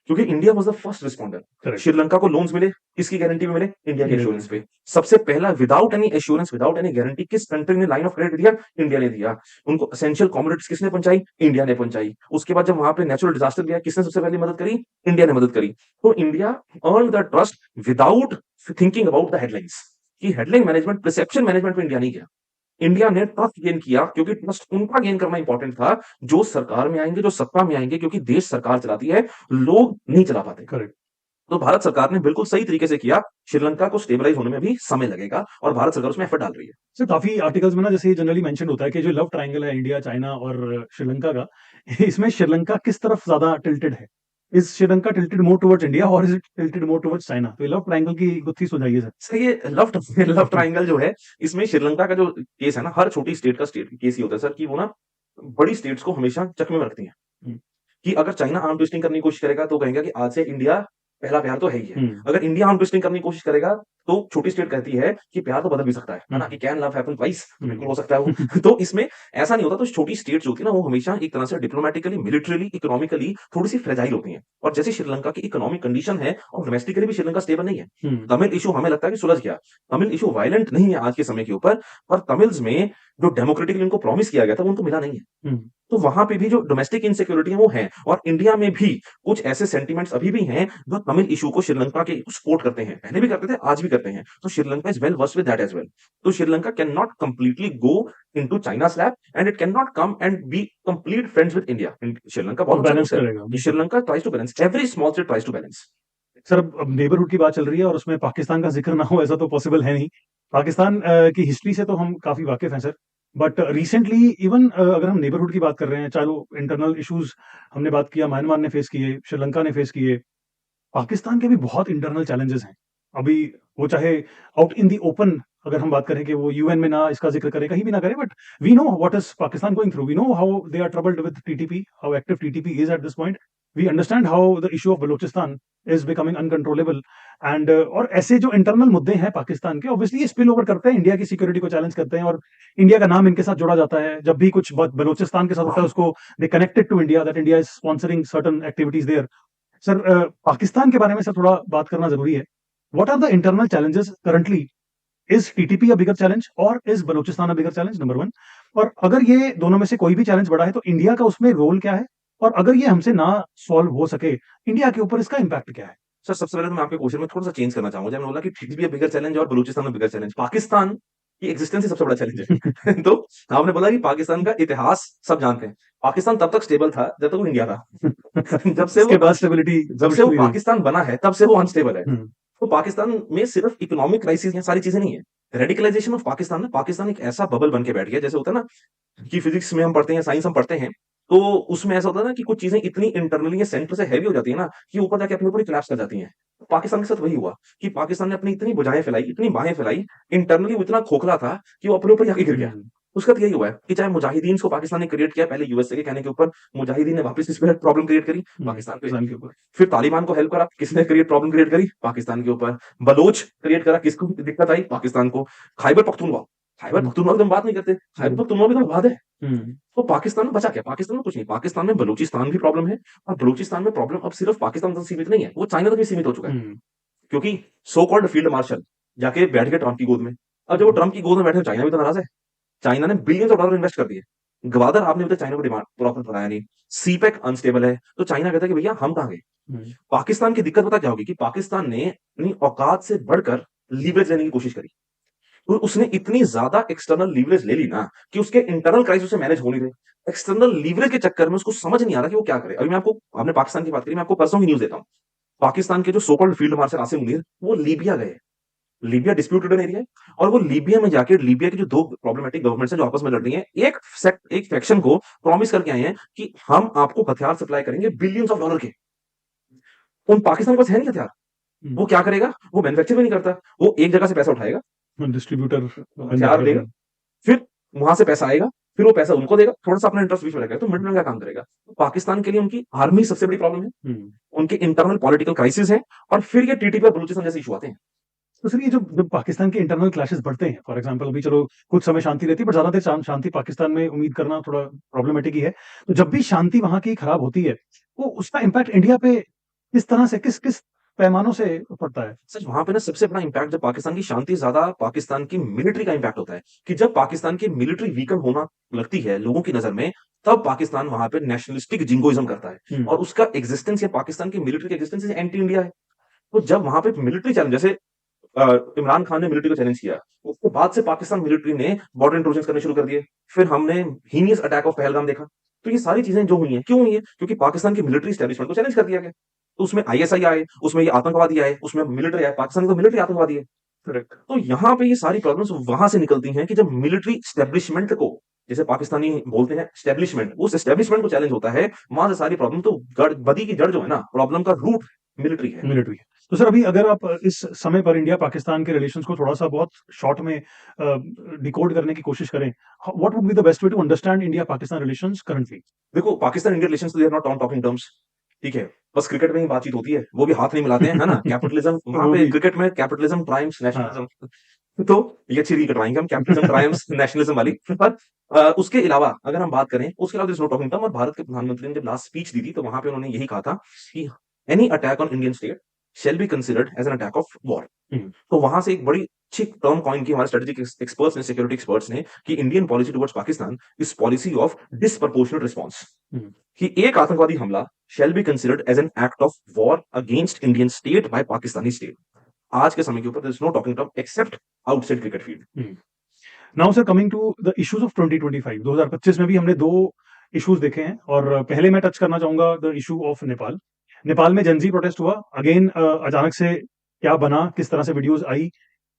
क्योंकि India was the first responder. Correct. Sri Lanka को लोन्स मिले, किसकी गारंटी में मिले? इंडिया के एश्योरेंस पे। सबसे पहला without any assurance, without any guarantee, किस कंट्री ने लाइन ऑफ क्रेडिट दिया? इंडिया ने दिया। उनको एसेंशियल कमोडिटीज किसने पहुंचाई? इंडिया ने पहुंचाई। उसके बाद जब वहां पे नेचुरल डिजास्टर गया, किसने सबसे पहले मदद करी? इंडिया ने मदद करी। तो India earn the trust without thinking about the headlines, कि हेडलाइन मैनेजमेंट, परसेप्शन मैनेजमेंट पे इंडिया नहीं गया। इंडिया ने ट्रस्ट गेन किया, क्योंकि ट्रस्ट उनका गेन करना इंपॉर्टेंट था जो सरकार में आएंगे, जो सत्ता में आएंगे, क्योंकि देश सरकार चलाती है, लोग नहीं चला पाते। करेक्ट। तो भारत सरकार ने बिल्कुल सही तरीके से किया। श्रीलंका को स्टेबलाइज होने में भी समय लगेगा और भारत सरकार उसमें एफर्ट डाल रही है। सर काफी आर्टिकल्स में ना जैसे जनरली मेंशन होता है कि जो लव ट्रायंगल है इंडिया, चाइना और श्रीलंका का, इसमें श्रीलंका किस तरफ ज्यादा टिल्टेड है? Is Sri Lanka tilted more towards India और is it tilted more towards China? तो ये लव ट्रायंगल की गुत्थी सुझाइए सर। सर ये लव ट्राइंगल जो है, इसमें श्रीलंका का जो केस है ना, हर छोटी स्टेट का स्टेट केस ही होता है सर, कि वो ना बड़ी स्टेट्स को हमेशा चकमे में रखती है। हम्म। कि अगर चाइना आर्म ट्विस्टिंग करने की कोशिश करेगा तो कहेंगे कि आज से इंडिया पहला प्यार तो है ही है। हम्म। अगर इंडिया आर्म ट्विस्टिंग करने की कोशिश करेगा तो छोटी स्टेट कहती है कि प्यार तो बदल भी सकता है ना, कि कैन लव हैपन ट्वाइस, बिल्कुल हो सकता है वो। तो इसमें ऐसा नहीं होता। तो छोटी स्टेट्स होती है ना, वो हमेशा एक तरह से डिप्लोमेटिकली, मिलिटरीली, इकोनॉमिकली थोड़ी सी फ्रेजाइल होती हैं। और जैसे श्रीलंका की इकोनॉमिक कंडीशन है और डोमेस्टिकली भी श्रीलंका स्टेबल नहीं है। तमिल इशू हमें लगता है कि सुलझ गया, तमिल इशू वायलेंट नहीं है आज के समय के ऊपर, पर तमिल्स में जो डेमोक्रेटिकली उनको प्रॉमिस किया गया था वो उनको मिला नहीं है। तो वहां पे भी जो डोमेस्टिक इनसिक्योरिटी है वो है, और इंडिया में भी कुछ ऐसे सेंटिमेंट्स अभी भी हैं जो तमिल इशू को श्रीलंका के सपोर्ट करते हैं, पहले भी करते थे, आज भी करते हैं। तो Sri Lanka is well versed with that as well. तो Sri Lanka can not completely go into China's lap and it cannot come and be complete friends with India. Sri Lanka बहुत अच्छा बैलेंस दोस्त है। करेगा। Sri Lanka tries to balance, every small state tries to balance. Sir अब neighbourhood की बात चल रही है और उसमें पाकिस्तान का जिक्र ना हो ऐसा तो पॉसिबल है नहीं। पाकिस्तान की हिस्ट्री से तो हम काफी वाकिफ हैं सर, बट रिसेंटली इवन अगर हम नेबरहुड की बात कर रहे हैं, चाहे वो इंटरनल इश्यूज हमने बात किया, म्यांमार ने फेस किए, श्रीलंका ने फेस किए, पाकिस्तान के भी बहुत इंटरनल चैलेंजेस हैं अभी। वो चाहे आउट इन दी ओपन अगर हम बात करें कि वो यूएन में ना इसका जिक्र करें, कहीं भी ना करें, but we know what is Pakistan going through, we know how they are troubled with TTP, how active TTP is at this point, we understand how the issue of Balochistan is becoming uncontrollable and और ऐसे जो internal मुद्दे हैं पाकिस्तान के, obviously ये spill over करते हैं, India की सिक्योरिटी को चैलेंज करते हैं और इंडिया का नाम इनके साथ जोड़ा जाता है। जब भी कुछ बलूचिस्तान के साथ होता है उसको they connected to India, that India is sponsoring certain activities there. Sir Pakistan के बारे में सर थोड़ा बात करना जरूरी है। What are the internal challenges currently? Is TTP a bigger challenge और is Balochistan a bigger challenge? Number one. और अगर ये दोनों में से कोई भी चैलेंज बड़ा है तो इंडिया का उसमें रोल क्या है? और अगर ये हमसे ना सॉल्व हो सके, इंडिया के ऊपर इसका इम्पैक्ट क्या है? सर सबसे पहले तो मैं आपके क्वेश्चन में थोड़ा सा चेंज करना चाहूंगा। जब मैंने बोला कि टीटीपी बिगर चैलेंज और बलूचिस्तान में बिगर चैलेंज, पाकिस्तान की एग्जिस्टेंस ही सबसे बड़ा चैलेंज है। तो आपने बोला कि पाकिस्तान का इतिहास सब जानते हैं। पाकिस्तान तब तक स्टेबल था जब तक वो इंडिया था। जब से इसके वो बाद स्टेबिलिटी जब से वो पाकिस्तान बना है तब से वो अनस्टेबल है। तो पाकिस्तान में सिर्फ इकोनॉमिक क्राइसिस या सारी चीजें नहीं है, रेडिकलाइजेशन ऑफ पाकिस्तान में पाकिस्तान एक ऐसा बबल बन के बैठ गया, जैसे होता है ना कि फिजिक्स में हम पढ़ते हैं, साइंस हम पढ़ते हैं, तो उसमें ऐसा होता है ना कि कुछ चीजें इतनी इंटरनली सेंटर से हैवी हो जाती है ना कि ऊपर जाके अपने ऊपर कोलैप्स कर जाती हैं। तो पाकिस्तान के साथ वही हुआ कि पाकिस्तान ने अपनी इतनी भुजाएं फैलाई, इतनी बाहें फैलाई, इंटरनली वो इतना खोखला था कि वो अपने ऊपर जाके गिर गया। उसका तो यही हुआ है कि चाहे मुजाहिदीन को पाकिस्तान ने क्रिएट किया, पहले यूएसए के कहने के ऊपर मुजाहिदीन ने वापस इस पे प्रॉब्लम क्रिएट करी पाकिस्तान पे के ऊपर, फिर तालिबान को हेल्प करा, किसने क्रिएट प्रॉब्लम क्रिएट करी? पाकिस्तान के ऊपर। बलोच क्रिएट करा, किसको दिक्कत आई? पाकिस्तान को। खैबर पख्तूनख्वा, खैबर पख्तूनख्वा की तो हम बात नहीं करते, खैबर पख्तूनख्वा भी तो विवाद है। तो पाकिस्तान में बचा क्या? पाकिस्तान में कुछ नहीं, पाकिस्तान में बलूचिस्तान भी प्रॉब्लम है, और बलूचिस्तान में प्रॉब्लम अब सिर्फ पाकिस्तान तक सीमित नहीं है, वो चाइना तक भी सीमित हो चुका है। क्योंकि सो कॉल्ड फील्ड मार्शल जाके बैठ गए ट्रंप की गोद में, अब जब वो ट्रम्प की गोद में बैठे, चाइना भी तो नाराज है। चाइना ने बिलियंस ऑफ डॉलर इन्वेस्ट कर दिए। गवादर आपने अभी तक चाइना को डिमांड प्रॉपर बताया नहीं। सीपेक अनस्टेबल है, तो चाइना कहता है कि भैया हम कहाँ गए। हम्म, पाकिस्तान की दिक्कत पता क्या होगी कि पाकिस्तान ने अपनी औकात से बढ़कर लीवरेज लेने की कोशिश करी। तो उसने इतनी ज्यादा एक्सटर्नल लीवरेज ले ली ना कि उसके इंटरनल क्राइसिस उसे मैनेज हो नहीं रहे। एक्सटर्नल लीवरेज के चक्कर में उसको समझ नहीं आ रहा कि वो क्या करे। अभी मैं आपको, आपने पाकिस्तान की बात करी, मैं आपको परसों की न्यूज देता हूँ। पाकिस्तान के जो so called field marshal Asim Munir, वो लीबिया गए। लीबिया डिस्प्यूटेड एरिया है, और वो लीबिया में जाके लीबिया की जो दो प्रॉब्लमेटिक गवर्नमेंट्स हैं जो आपस में लड़ रही हैं, एक फैक्शन को प्रॉमिस करके आए हैं कि हम आपको हथियार सप्लाई करेंगे बिलियंस ऑफ डॉलर के। उन पाकिस्तान के पास है नहीं हथियार। वो क्या करेगा, वो मैन्युफैक्चर भी नहीं करता। वो एक जगह से पैसा उठाएगा, डिस्ट्रीब्यूटर बन हथियार जाएगा देगा, फिर। फिर वहां से पैसा आएगा, फिर वो पैसा उनको देगा, थोड़ा सा अपना इंटरेस्ट बीच में रखेगा, तो मिडल का काम करेगा। तो पाकिस्तान के लिए उनकी आर्मी सबसे बड़ी प्रॉब्लम है, हम्म। उनके इंटरनल पॉलिटिकल क्राइसिस है, और फिर ये टीटीपी और बलूचिस्तान जैसे इशू आते हैं। तो सर ये जो जब पाकिस्तान के इंटरनल क्लैशेस बढ़ते हैं, फॉर एग्जांपल अभी चलो कुछ समय शांति रहती है, पर ज्यादा देर शांति पाकिस्तान में उम्मीद करना थोड़ा प्रॉब्लमेटिक ही है। तो जब भी शांति वहां की खराब होती है, वो उसका इम्पैक्ट इंडिया पे किस तरह से, किस किस पैमानों से पड़ता है? सच वहां पे ना सबसे बड़ा इंपैक्ट जब पाकिस्तान की शांति ज्यादा, पाकिस्तान की मिलिट्री का इंपैक्ट होता है। कि जब पाकिस्तान की मिलिट्री वीकन होना लगती है लोगों की नजर में, तब पाकिस्तान वहां पे नेशनलिस्टिक जिंगोइज्म करता है, और उसका एग्जिस्टेंस या पाकिस्तान की मिलिट्री का एग्जिस्टेंस एंटी इंडिया है। तो जब वहां पे मिलिट्री चैलेंज, जैसे इमरान खान ने मिलिट्री को चैलेंज किया, उसके बाद से पाकिस्तान मिलिट्री ने बॉर्डर इंट्रूजन करने शुरू कर दिए। फिर हमने हीनियस अटैक ऑफ पहलगाम देखा। तो ये सारी चीजें जो हुई हैं, क्यों हुई है? क्योंकि पाकिस्तान की मिलिट्री एस्टेब्लिशमेंट को चैलेंज कर दिया गया। तो उसमें आईएसआई आए, उसमें ये आतंकवादी आए, उसमें मिलिट्री आए। पाकिस्तान की तो मिलिट्री आतंकवादी है। करेक्ट। तो यहाँ पे ये सारी प्रॉब्लम्स वहां से निकलती हैं कि जब मिलिट्री एस्टेब्लिशमेंट को, जैसे पाकिस्तानी बोलते हैं एस्टेब्लिशमेंट, उस एस्टेब्लिशमेंट को चैलेंज होता है, वहां से सारी प्रॉब्लम, तो बदी की जड़ जो है ना, प्रॉब्लम का रूट मिलिट्री है। मिलिट्री है। तो सर अभी अगर आप इस समय पर इंडिया पाकिस्तान के रिलेशंस को थोड़ा सा बहुत शॉर्ट में डिकोड करने की कोशिश करें, what would be the best way to understand India Pakistan relations currently? देखो, Pakistan India relations they are not on talking terms. ठीक है, बस क्रिकेट में ही बातचीत होती है, वो भी हाथ नहीं मिलाते हैं, है ना। कैपिटलिज्म वहां वो पे, भी। क्रिकेट में कैपिटलिज्म ट्रायम्फ्स हाँ। नेशनलिज्म। तो ये अच्छी रील कटवाएंगे हम, कैपिटलिज्म ट्रायम्फ्स नेशनलिज्म वाली। पर उसके अलावा अगर हम बात करें, उसके अलावा नो टॉकिंग टर्म। और भारत के प्रधानमंत्री ने जब लास्ट स्पीच दी थी, तो वहां पे उन्होंने यही कहा था कि any attack on Indian state shall be considered as an attack of war. Hmm, तो वहां से एक बड़ी अच्छी टर्म कॉइन की हमारे स्ट्रेटेजिक एक्सपर्ट्स ने, सिक्योरिटी एक्सपर्ट्स ने, कि Indian policy towards Pakistan is policy of disproportionate response. Hmm. कि एक आतंकवादी हमला shall be considered as an act of war against Indian state by Pakistani state। आज के समय के ऊपर there is no talking term except outside cricket field। Now sir coming to the issues of 2025, 2025 में भी हमने दो इश्यूज देखे हैं, और पहले मैं टच करना चाहूंगा the issue of Nepal. Nepal में जनजी प्रोटेस्ट हुआ अगेन, अचानक से क्या बना, किस तरह से वीडियोस आई,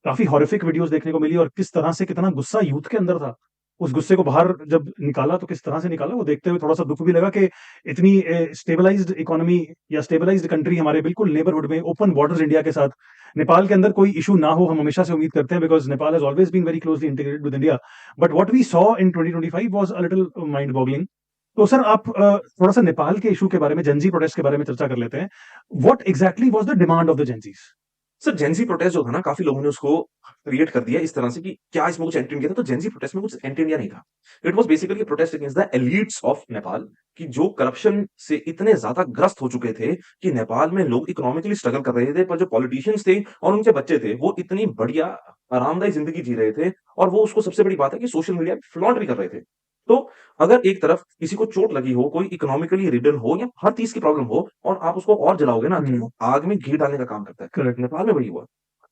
काफी हॉरिफिक वीडियोस देखने को मिली, और किस तरह से कितना गुस्सा यूथ के अंदर था। उस गुस्से को बाहर जब निकाला तो किस तरह से निकाला, वो देखते हुए थोड़ा सा दुख भी लगा कि इतनी स्टेबलाइज्ड इकोनॉमी या स्टेबलाइज्ड कंट्री हमारे बिल्कुल नेबरहुड में, ओपन बॉर्डर्स इंडिया के साथ, नेपाल के अंदर कोई इशू ना हो, हम हमेशा से उम्मीद करते हैं, because Nepal has always been very closely integrated with India. But what we saw in 2025 was a little mind boggling. तो सर आप थोड़ा सा नेपाल के इशू के बारे में, जेंजी प्रोटेस्ट के बारे में चर्चा कर लेते हैं। What exactly was the demand of the Gen Zs? Sir Gen Z protest जो था ना, काफी लोगों ने उसको क्रिएट कर दिया इस तरह से कि क्या इसमें कुछ एंटी इंडिया था। तो जेंजी प्रोटेस्ट में कुछ एंटी इंडिया नहीं था। It was basically protest against the elites of Nepal, कि जो करप्शन से इतने ज्यादा ग्रस्त हो चुके थे कि नेपाल में लोग इकोनॉमिकली स्ट्रगल कर रहे थे, पर जो पॉलिटिशियंस थे और उनके बच्चे थे, वो इतनी बढ़िया आरामदायी जिंदगी जी रहे थे, और वो, उसको सबसे बड़ी बात है कि सोशल मीडिया पे फ्लॉन्ट भी कर रहे थे। तो अगर एक तरफ किसी को चोट लगी हो, कोई इकोनॉमिकली रिडन हो, या हर चीज की प्रॉब्लम हो, और आप उसको और जलाओगे ना, तो वो आग में घी डालने का काम करता है। करेक्ट। नेपाल में वही हुआ।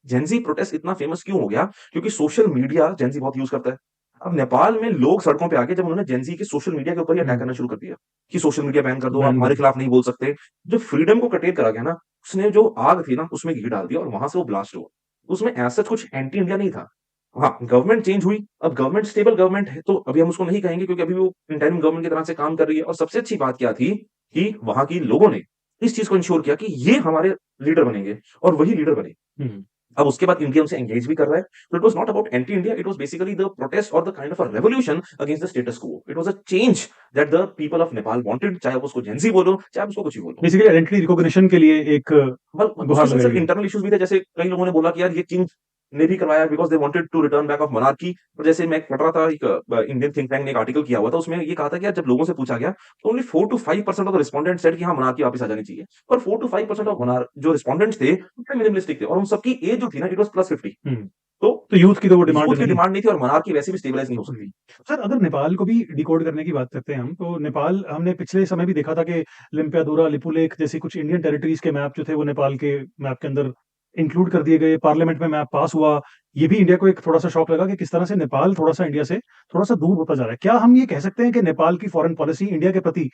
जेंजी प्रोटेस्ट इतना फेमस क्यों हो गया? क्योंकि सोशल मीडिया जेंजी बहुत यूज करता है। अब नेपाल में लोग सड़कों पे आके, जब उन्होंने जेंजी के सोशल मीडिया के ऊपर ही अटैक करना शुरू कर दिया कि सोशल मीडिया बैन कर दो, आप हमारे खिलाफ नहीं बोल सकते। जो फ्रीडम को कटेल करा गया ना, उसने जो आग थी ना, उसमें घी डाल दिया, और वहां से वो ब्लास्ट हुआ। उसमें ऐसा कुछ एंटी इंडिया नहीं था। हाँ, गवर्नमेंट चेंज हुई, अब गवर्नमेंट स्टेबल गवर्नमेंट है, तो अभी हम उसको नहीं कहेंगे, क्योंकि अभी वो इंटरिम गवर्नमेंट की तरह से काम कर रही है। और सबसे अच्छी बात क्या थी कि वहां की लोगों ने इस चीज को इंश्योर किया कि ये हमारे लीडर बनेंगे, और वही लीडर बने। अब उसके बाद इंडिया उनसे एंगेज भी कर रहा है। तो it was not about anti India, it was basically the protest और the kind of a revolution against the status quo. It was a change that the people of Nepal wanted, चाहे आप उसको जेंजी बोलो, चाहे आप उसको कुछ भी बोलो। बेसिकली आइडेंटिटी रिकॉग्निशन के लिए एक गुहार उसके लगाई साथ गई। इंटरनल इश्यूज भी थे, जैसे कई लोगों ने बोला कि यार ये चेंज ने भी करवाया because they wanted to return back of monarchy. और जैसे मैं पढ़ रहा था, एक इंडियन थिंक टैंक ने एक आर्टिकल किया हुआ था, उसमें ये कहा था कि यार जब लोगों से पूछा गया, तो only 4 to 5% of the respondent said कि हाँ, मोनार्की वापस आ जानी चाहिए। पर 4 to 5% ऑफ जो रिस्पोंडेंट्स थे, वो मिनिमलिस्टिक थे, और उन सबकी एज जो थी ना, इट वाज +50। तो तो यूथ की तो वो डिमांड यूथ की नहीं है। डिमांड नहीं थी और मनार की वैसे भी स्टेबलाइज नहीं हो सकती। सर अगर नेपाल को भी डिकोड करने की बात करते हैं हम, तो नेपाल हमने पिछले समय भी देखा था कि लिम्पियादुरा, लिपुलेख जैसी कुछ इंडियन टेरिटरीज के मैप जो थे वो नेपाल के मैप के अंदर इंक्लूड कर दिए गए, पार्लियामेंट में मैप पास हुआ। ये भी इंडिया को एक थोड़ा-सा शॉक लगा कि किस तरह से नेपाल थोड़ा-सा इंडिया से थोड़ा-सा दूर होता जा रहा है। क्या हम ये कह सकते हैं कि नेपाल की फॉरेन पॉलिसी इंडिया के प्रति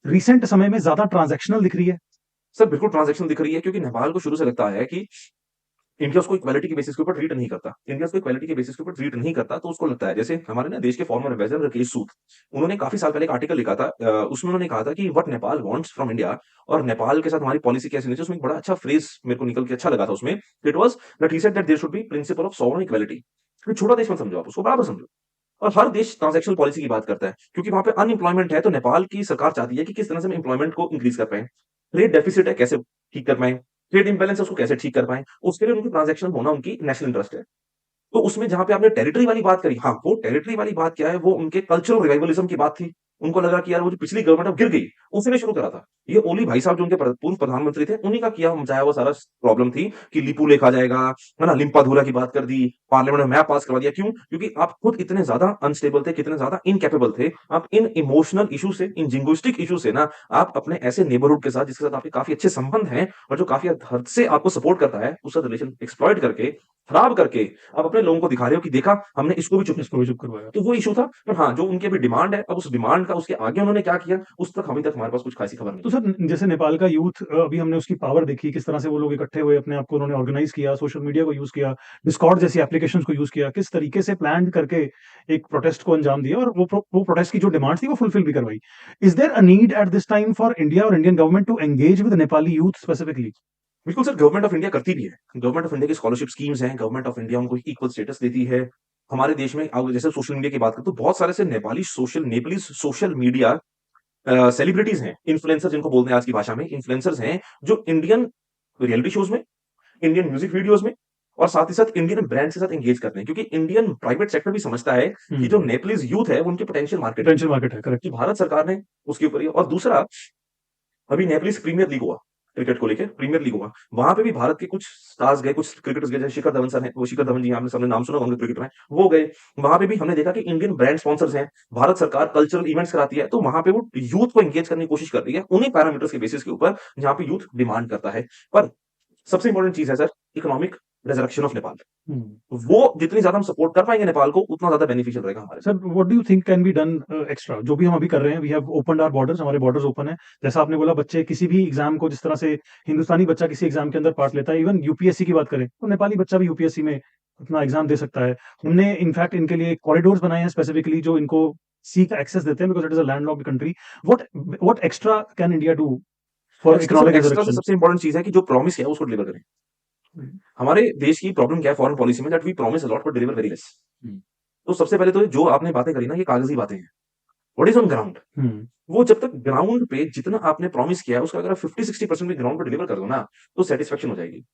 रिसेंट समय में ज़्यादा ट्रांज़ैक्शनल दिख रही है? सर बिल्कुल ट्रांज़ैक्शन दिख रही है क्योंकि नेपाल को शुरू से लगता है कि इंडिया उसको इक्वालिटी के बेसिस के ऊपर ट्रीट नहीं करता। इंडिया उसको इक्वालिटी के बेसिस के ऊपर ट्रीट नहीं करता, तो उसको लगता है जैसे हमारे ना देश के फॉर्मर एम्बेसडर राकेश सूद, उन्होंने काफ़ी साल पहले एक आर्टिकल लिखा था उसमें उन्होंने कहा था कि what Nepal wants from India और नेपाल के साथ हमारी पॉलिसी कैसी होनी चाहिए, उसमें एक बड़ा अच्छा फ्रेज़ मेरे को निकल के अच्छा लगा था उसमें। It was that he said that there should be principle of sovereign equality. कोई छोटा देश मत समझो आप उसको, बराबर समझो। और हर देश ट्रांज़ैक्शनल पॉलिसी की बात करता है, क्योंकि वहाँ पे अनएम्प्लॉयमेंट है, तो नेपाल की सरकार चाहती है कि किस तरह से हम एम्प्लॉयमेंट को इंक्रीज़ कर पाएँ। ट्रेड डेफिसिट है, कैसे ठीक कर पाएँ, ट्रेड इम्बैलेंस है, उसको कैसे ठीक कर पाएँ, उसके लिए उनकी ट्रांज़ैक्शन होना उनकी नेशनल इंटरेस्ट है। तो उसमें जहाँ पे आपने टेरिटरी वाली बात करी, हाँ, वो टेरिटरी वाली बात क्या है, वो उनके कल्चरल रिवाइवलिज़्म की बात थी। उनको लगा कि यार वो जो पिछली गवर्नमेंट अब गिर गई, उसी ने शुरू करा था। ये ओली भाई साहब जो उनके पूर्व प्रधानमंत्री थे, उन्हीं का किया मचाया हुआ सारा प्रॉब्लम थी कि लिपू लेक आ जाएगा, है ना? लिम्पाधुरा की बात कर दी, पार्लियामेंट में मैप पास करवा दिया। क्यों? क्योंकि आप खुद इतने ज़्यादा अनस्टेबल थे, कितने ज़्यादा इनकैपेबल थे। आप इन इमोशनल इश्यू से, इन जिंगुइस्टिक इश्यू से ना, आप अपने ऐसे नेबरहुड के साथ, जिसके साथ आपके काफ़ी अच्छे संबंध हैं और जो काफ़ी हद से आपको सपोर्ट करता है, उसका रिलेशन एक्सप्लॉइट करके, खराब करके, आप अपने लोगों को दिखा रहे हो कि देखा, हमने इसको भी चुप करवाया। तो वो इश्यू था। पर हाँ, जो उनकी अभी डिमांड है, अब उस डिमांड का उसके आगे उन्होंने क्या किया, उस तक अभी तक हमारे पास कुछ खासी खबर नहीं तो है। सर जैसे नेपाल का यूथ अभी हमने उसकी पावर देखी, किस तरह से वो लोग इकट्ठे हुए, अपने आप को उन्होंने ऑर्गेनाइज किया, सोशल मीडिया को यूज़ किया, डिस्कॉर्ड जैसी एप्लीकेशंस को यूज़ किया, किस तरीके से प्लान करके एक प्रोटेस्ट को अंजाम दिया और वो प्रोटेस्ट की जो डिमांड थी वो फुलफिल भी करवाई। Is there a need at this time for India और Indian government to engage with Nepali youth specifically? बिल्कुल सर, गवर्नमेंट ऑफ इंडिया करती भी है। गवर्नमेंट ऑफ इंडिया की स्कॉलरशिप स्कीम्स हैं, गवर्नमेंट ऑफ इंडिया उनको इक्वल स्टेटस देती है। हमारे देश में अब जैसे सोशल मीडिया की बात करें, तो बहुत सारे ऐसे नेपालीज़ सोशल मीडिया सेलिब्रिटीज़ हैं, इन्फ्लुएंसर जिनको बोलते हैं आज की भाषा में, इन्फ्लुएंसर्स हैं, जो इंडियन रियलिटी शोज़ में, इंडियन म्यूज़िक वीडियोज़ में और साथ ही साथ इंडियन ब्रांड्स के साथ एंगेज करते हैं। क्योंकि इंडियन प्राइवेट सेक्टर भी समझता है कि जो नेपालीज़ यूथ है, वो उनकी पोटेंशियल मार्केट है। पोटेंशियल मार्केट है, करेक्ट। कि भारत सरकार ने उसके ऊपर ही और दूसरा अभी नेपलिस प्रीमियर लीग हुआ, क्रिकेट को लेके प्रीमियर लीग हुआ। वहाँ पे भी भारत के कुछ स्टार्स गए, कुछ क्रिकेटर्स गए, जैसे शिखर धवन सर हैं, वो शिखर धवन जी आपने सबने नाम सुना होगा क्रिकेटर हैं, वो गए। वहाँ पे भी हमने देखा कि इंडियन ब्रांड स्पॉन्सर्स हैं, भारत सरकार कल्चरल इवेंट्स कराती है, तो वहाँ पे वो यूथ को एंगेज करने की कोशिश कर रही है, उन्हीं पैरामीटर्स के बेसिस के ऊपर, जहाँ पे यूथ डिमांड करता है। पर सबसे इंपॉर्टेंट चीज़ है सर, इकोनॉमिक रिज़रेक्शन ऑफ नेपाल। वो जितनी ज़्यादा हम सपोर्ट कर पाएँगे नेपाल को, उतना ज़्यादा बेनिफिशियल रहेगा हमारे लिए। Sir what do you think can be done extra? जो भी हम अभी कर रहे हैं, we have opened our borders, हमारे बॉर्डर्स ओपन है। जैसा आपने बोला, बच्चे किसी भी एग्जाम को, जिस तरह से हिंदुस्तानी बच्चा किसी एग्जाम के अंदर पार्ट लेता है, इवन यूपीएससी की बात करें तो नेपाली बच्चा भी यूपीएससी में अपना एग्जाम दे सकता है। हमने इनफैक्ट इनके लिए कॉरिडोर्स बनाए हैं स्पेसिफिकली, जो इनको सी का एक्सेस देते हैं, because it is a landlocked country. What extra can India do for extra economic extra से रिजरेक्शन? सबसे इंपॉर्टेंट चीज़ है कि जो प्रॉमिस किया है, उसको डिलीवर करें। हमारे देश की प्रॉब्लम क्या है फॉरेन पॉलिसी में, that we promise a lot but deliver very less. तो सबसे पहले तो जो आपने बातें करी ना, ये कागज़ी बातें हैं। What is on ground? वो जब तक ग्राउंड पे जितना आपने प्रॉमिस किया है, उसका अगर आप 50-60% भी ग्राउंड पे डिलीवर कर दो ना, तो सैटिस्फैक्शन हो जाएगी।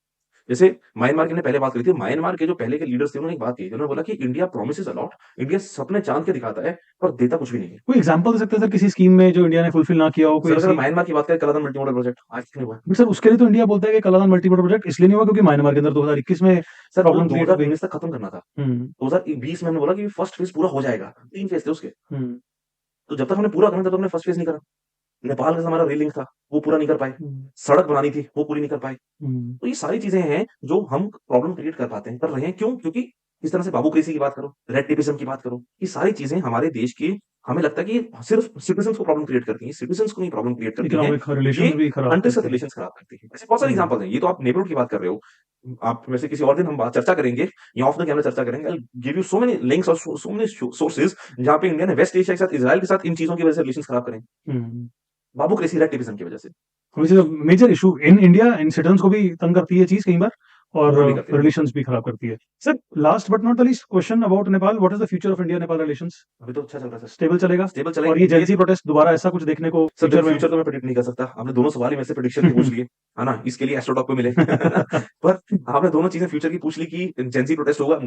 जैसे म्यांमार की हमने पहले बात करी थी, म्यांमार के जो पहले के लीडर्स थे, उन्होंने एक बात कही थी, उन्होंने बोला कि India promises a lot, India सपने चाँद के दिखाता है, पर देता कुछ भी नहीं है। कोई एग्जांपल दे सकते हैं सर किसी स्कीम में जो इंडिया ने फुलफिल ना किया हो, कोई सर अगर ऐसी? म्यांमार की बात करें, कलादन मल्टी मॉडल प्रोजेक्ट आज तक नहीं हुआ है। बट सर उसके लिए तो इंडिया बोलता है कि कलादान मल्टीमोडल प्रोजेक्ट इसलिए नहीं हुआ क्योंकि म्यांमार के अंदर 2021 में सर वो प्रॉब्लम क्रिएट हो गई। 2019 तक खत्म करना था। हुँ, 2020 में हमने बोला कि फर्स्ट फेज़ पूरा हो जाएगा, 3 फेज़ थे उसके। हुँ, तो जब तक हमने पूरा करना था, तब तक हमने फर्स्ट फेज़ नहीं करा। नेपाल के साथ हमारा रेल लिंक था, वो पूरा नहीं कर पाए। हुँ, सड़क बनानी थी, वो पूरी नहीं कर पाए। हुँ। तो ये सारी चीज़ें हैं जो हम प्रॉब्लम क्रिएट कर पाते हैं, कर रहे हैं। क्यों? क्योंकि इस तरह से बाबूक्रेसी की बात करो, रेड टेपिज़्म की बात करो, ये सारी चीज़ें हमारे देश की हमें लगता है कि सिर्फ़ सिटिज़न्स को प्रॉब्लम क्रिएट करती हैं, सिटिज़न्स को नहीं प्रॉब्लम क्रिएट करती हैं। इकोनॉमिक ये रिलेशंस भी खराब कंट्रीज़ के करती है। रिलेशंस खराब करती हैं। ऐसे बहुत सारे हुँ, एग्ज़ाम्पल्स हैं। ये तो आप नेबरहुड की बात कर रहे हो। आप वैसे किसी और दिन हम बात चर्चा करेंगे या ऑफ द कैमरा चर्चा करेंगे। I will give you so many links और सो मेनी सोर्सेज़ जहाँ पे इंडिया ने वेस्ट एशिया के साथ, इज़राइल के साथ इन चीज़ों की वजह से रिलेशंस खराब करे। हुँ। बाबूक्रेसी, रेड टेपिज़्म की वजह से। Which is a major issue in India, इन सिटीजन्स को भी तंग करती है चीज़ कई बार, और वो भी करते हैं। रिलेशंस भी खराब करती है। Sir last but not the least question about Nepal, what is the future of India Nepal relations? अभी तो अच्छा चल रहा है सर। स्टेबल चलेगा? स्टेबल और ये चलेगा। जेन ज़ी प्रोटेस्ट दोबारा ऐसा कुछ देखने को सर फ्यूचर देखो में? फ्यूचर तो मैं प्रेडिक्ट नहीं कर सकता। आपने दोनों सवाल ही मेरे से प्रेडिक्शन के पूछ लिए, है ना? इसके लिए एस्ट्रोटॉक पे मिले। पर आपने दोनों चीज़ें फ्यूचर की पूछ ली कि जेन ज़ी प्रोटेस्ट होगा,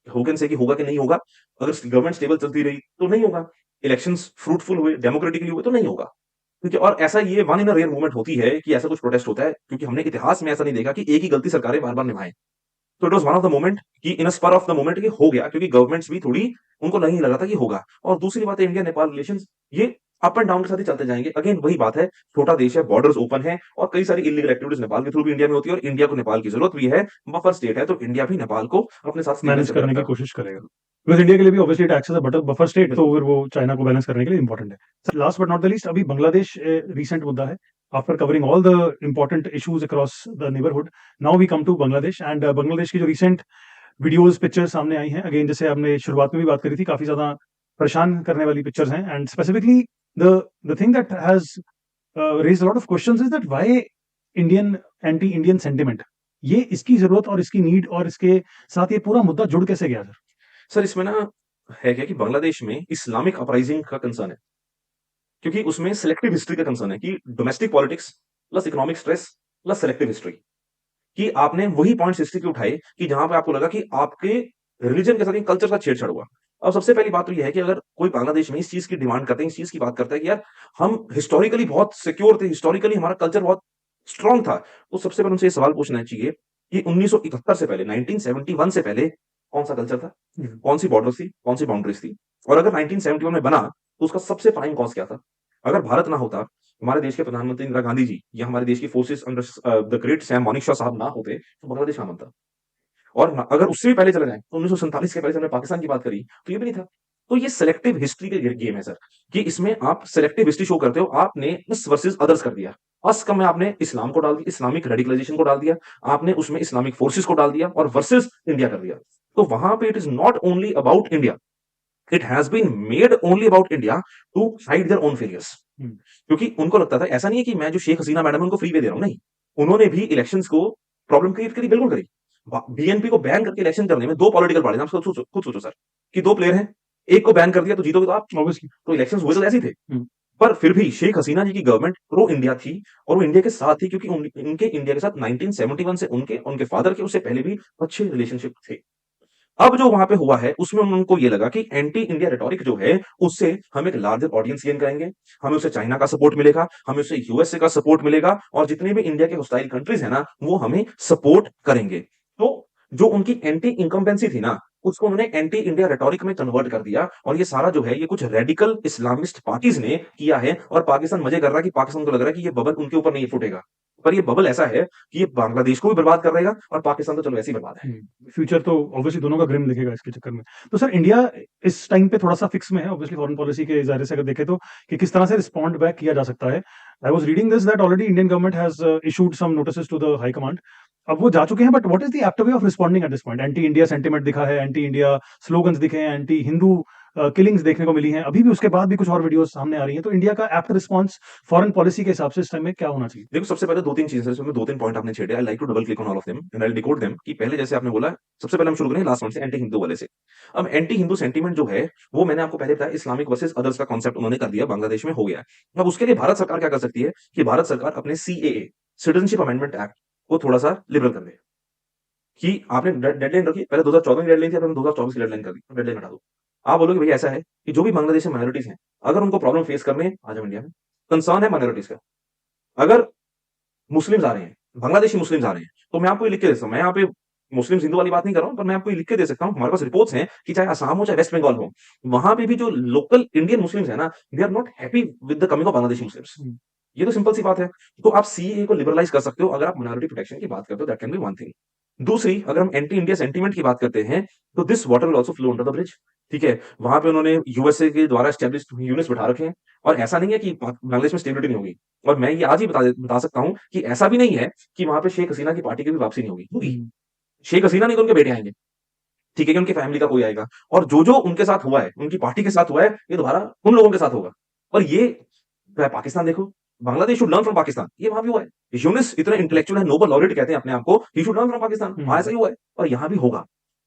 हू कैन से कि होगा कि नहीं होगा। अगर गवर्नमेंट स्टेबल चलती रही तो नहीं होगा। इलेक्शंस फ्रूटफुल हुए, डेमोक्रेटिकली हुए तो नहीं होगा। ठीक है? और ऐसा ये one in a rare moment होती है कि ऐसा कुछ प्रोटेस्ट होता है, क्योंकि हमने इतिहास में ऐसा नहीं देखा कि एक ही गलती सरकारें बार-बार निभाएँ। तो it was one of the moment कि इन अ स्पर ऑफ द मोमेंट ये हो गया, क्योंकि गवर्नमेंट्स भी थोड़ी उनको नहीं लगा था कि होगा। और दूसरी बात है इंडिया नेपाल रिलेशंस, ये अप एंड डाउन के साथ ही चलते जाएंगे। अगेन वही बात है, छोटा देश है, बॉर्डर्स ओपन है और कई सारी इलीगल एक्टिविटीज नेपाल के थ्रू भी इंडिया में होती है और इंडिया को नेपाल की जरूरत भी है। बफर स्टेट है तो इंडिया भी नेपाल को अपने साथ मैनेज स्टेबल करने की रखता है। कोशिश करेगा, बिकॉज इंडिया के लिए भी obviously it acts as a buffer state, तो बिल्कुल। फिर वो चाइना को बैलेंस करने के लिए इंपॉर्टेंट है। Last but not the least, अभी बांग्लादेश रिसेंट मुद्दा है। After covering all the important issues across the neighbourhood, now we come to Bangladesh. And Bangladesh की जो रिसेंट वीडियोस पिक्चर्स सामने आई हैं, अगेन जैसे हमने शुरुआत में भी बात करी थी, काफी ज्यादा परेशान करने वाली पिक्चर्स हैं। And specifically the thing that has raised a lot of questions is that why Indian anti Indian sentiment, ये इसकी जरूरत और इसकी नीड और इसके साथ ये पूरा मुद्दा जुड़ कैसे गया सर? सर इसमें ना है क्या कि बांग्लादेश में इस्लामिक अपराइजिंग का कंसर्न है, क्योंकि उसमें सिलेक्टिव हिस्ट्री का कंसर्न है कि domestic politics plus economic stress plus selective history, कि आपने वही पॉइंट्स हिस्ट्री के उठाए कि जहां पे आपको लगा कि आपके रिलीजन के साथ कल्चर का छेड़छाड़ हुआ। अब सबसे पहली बात तो यह है कि अगर कोई बांग्लादेश में इस चीज की डिमांड करते हैं, इस चीज की बात करता है कि यार हम हिस्टोरिकली बहुत सिक्योर थे, हिस्टोरिकली हमारा कल्चर बहुत स्ट्रांग था, तो सबसे पहले उनसे ये सवाल पूछना चाहिए कि 1971 से पहले, 1971 से पहले कौन सा कल्चर था, कौन सी बॉर्डर थी, कौन सी बाउंड्रीज थी, और अगर 1971 में बना तो उसका सबसे प्राइम कॉज क्या था। अगर भारत ना होता, हमारे देश के प्रधानमंत्री इंदिरा गांधी जी या हमारे देश की forces under the great Sam Manekshaw साहब ना होते तो बांग्लादेश कहां बनता। और अगर उससे भी पहले चले जाएं तो 1947 के पहले से हमने पाकिस्तान की बात करी तो ये भी नहीं था। तो ये सिलेक्टिव हिस्ट्री के गेम है सर, कि इसमें आप सिलेक्टिव हिस्ट्री शो करते हो। आपने अस वर्सेस अदर्स कर दिया, अस का में आपने इस्लाम को डाल दिया, इस्लामिक रेडिकलाइजेशन को डाल दिया, आपने उसमें इस्लामिक फोर्सेस को डाल दिया और वर्सेस इंडिया कर दिया। तो वहां पे it is not only about India, it has been made only about India to hide their own failures. क्योंकि उनको लगता था ऐसा नहीं है कि मैं जो शेख हसीना मैडम है उनको फ्री वे दे रहा हूं, नहीं, उन्होंने भी इलेक्शंस को प्रॉब्लम क्रिएट करी, बिल्कुल करी। बीएनपी को बैन करके इलेक्शन करने में दो पॉलिटिकल पार्टी, आप खुद सोचो सर कि दो प्लेयर हैं, एक को बैन कर दिया तो जीतोगे तो आप, ऑब्वियसली। तो इलेक्शन हुए तो ऐसे ही थे। पर फिर भी शेख हसीना जी की गवर्नमेंट प्रो इंडिया थी और वो इंडिया के साथ थी, क्योंकि उनके इंडिया के साथ 1971 से उनके फादर के उससे पहले भी अच्छे रिलेशनशिप थे। अब जो वहां पे हुआ है उसमें उनको ये लगा कि एंटी इंडिया रेटोरिक जो है उससे हम एक लार्जर ऑडियंस गेन करेंगे, हमें उससे चाइना का सपोर्ट मिलेगा, हमें उससे यूएसए का सपोर्ट मिलेगा और जितने भी इंडिया के होस्टाइल कंट्रीज है ना वो हमें सपोर्ट करेंगे। तो जो उनकी एंटी इनकम्बेंसी थी ना उसको उन्होंने एंटी इंडिया रेटोरिक में कन्वर्ट कर दिया और ये सारा जो है ये कुछ रेडिकल इस्लामिस्ट पार्टीज ने किया है और पाकिस्तान मजे कर रहा है कि पाकिस्तान को लग रहा है कि ये बबल उनके ऊपर नहीं फूटेगा, पर ये बबल ऐसा है कि ये बांग्लादेश को भी बर्बाद कर देगा और पाकिस्तान तो चलो वैसे ही बर्बाद है। फ्यूचर तो ऑब्वियसली दोनों का ग्रिम दिखेगा इसके चक्कर में। तो सर इंडिया इस टाइम पे थोड़ा सा फिक्स में है ऑब्वियसली फॉरेन पॉलिसी के दायरे से अगर देखें तो, कि किस तरह से रिस्पॉन्ड बैक किया जा सकता है। I was reading this that already Indian government has issued some notices to the high command. अब वो जा चुके हैं, but what is the apt way of responding at this point? Anti India sentiment दिखा है, एंटी इंडिया स्लोगन्स दिखे हैं, anti Hindu killings देखने को मिली हैं, अभी भी उसके बाद भी कुछ और वीडियोस सामने आ रही हैं। तो इंडिया का एप्ट रिस्पॉन्स फॉरेन पॉलिसी के हिसाब से इस टाइम में क्या होना चाहिए? देखो सबसे पहले दो तीन चीजें हैं, इसमें दो तीन पॉइंट आपने छेड़े, I like to double click on all of them and I will decode them. कि पहले जैसे आपने बोला, सबसे पहले हम शुरू करें लास्ट वन से, एंटी हिंदू वाले से। अब एंटी हिंदू सेंटीमेंट जो है वो मैंने आपको पहले बताया, इस्लामिक वर्सेस अदर्स का कॉन्सेप्ट उन्होंने कर दिया, बांग्लादेश में हो गया। अब उसके लिए भारत सरकार क्या कर सकती है कि भारत सरकार अपने सीएए, सिटीजनशिप अमेंडमेंट एक्ट को थोड़ा सा लिबरल कर दे। कि आपने डेडलाइन रखी, पहले 2014 की डेडलाइन थी, आपने 2024 की डेडलाइन कर दी, डेडलाइन हटा दो। आप बोलोगे भैया ऐसा है कि जो भी बांग्लादेश में माइनॉरिटीज हैं अगर उनको प्रॉब्लम फेस करने आ जाओ इंडिया में, कंसर्न है माइनॉरिटीज का, अगर मुस्लिम्स आ रहे हैं, बांग्लादेशी मुस्लिम्स आ रहे हैं, तो मैं आपको ये लिख के दे सकता हूँ। मैं यहाँ पे मुस्लिम्स हिंदू वाली बात नहीं कर रहा हूँ, पर मैं आपको ये लिख के दे सकता हूँ। हमारे पास रिपोर्ट्स हैं कि चाहे असम हो चाहे वेस्ट बंगाल हो, वहां पे भी जो लोकल इंडियन मुस्लिम्स है ना, they are not happy with the coming of Bangladeshi Muslims. ये तो सिंपल सी बात है। तो आप सीएए को लिबरलाइज कर सकते हो अगर आप माइनॉरिटी प्रोटेक्शन की बात करते हो, that can be one thing. दूसरी, अगर हम एंटी इंडिया सेंटीमेंट की बात करते हैं तो this water will also flow under the bridge. ठीक है, वहां पे उन्होंने यूएसए के द्वारा एस्टेब्लिश्ड यूनिट्स बिठा रखे हैं और ऐसा नहीं है कि बांग्लादेश में स्टेबिलिटी नहीं होगी। और मैं ये आज ही बता सकता हूं कि ऐसा भी नहीं है कि वहां पे शेख हसीना की पार्टी की भी वापसी नहीं होगी। शेख हसीना नहीं तो उनके बेटे आएंगे, ठीक है, कि उनकी फैमिली का कोई आएगा, और जो उनके साथ हुआ है, उनकी पार्टी के साथ हुआ है, ये दोबारा उन लोगों के साथ होगा। और ये पाकिस्तान देखो, Bangladesh should learn from Pakistan, ये वहां भी हुआ है। यूनिस इतने इंटेलेक्चुअल है, नोबल लॉरेट कहते हैं अपने आप को, he should learn from Pakistan, वहां ऐसा ही हुआ है और यहां भी होगा।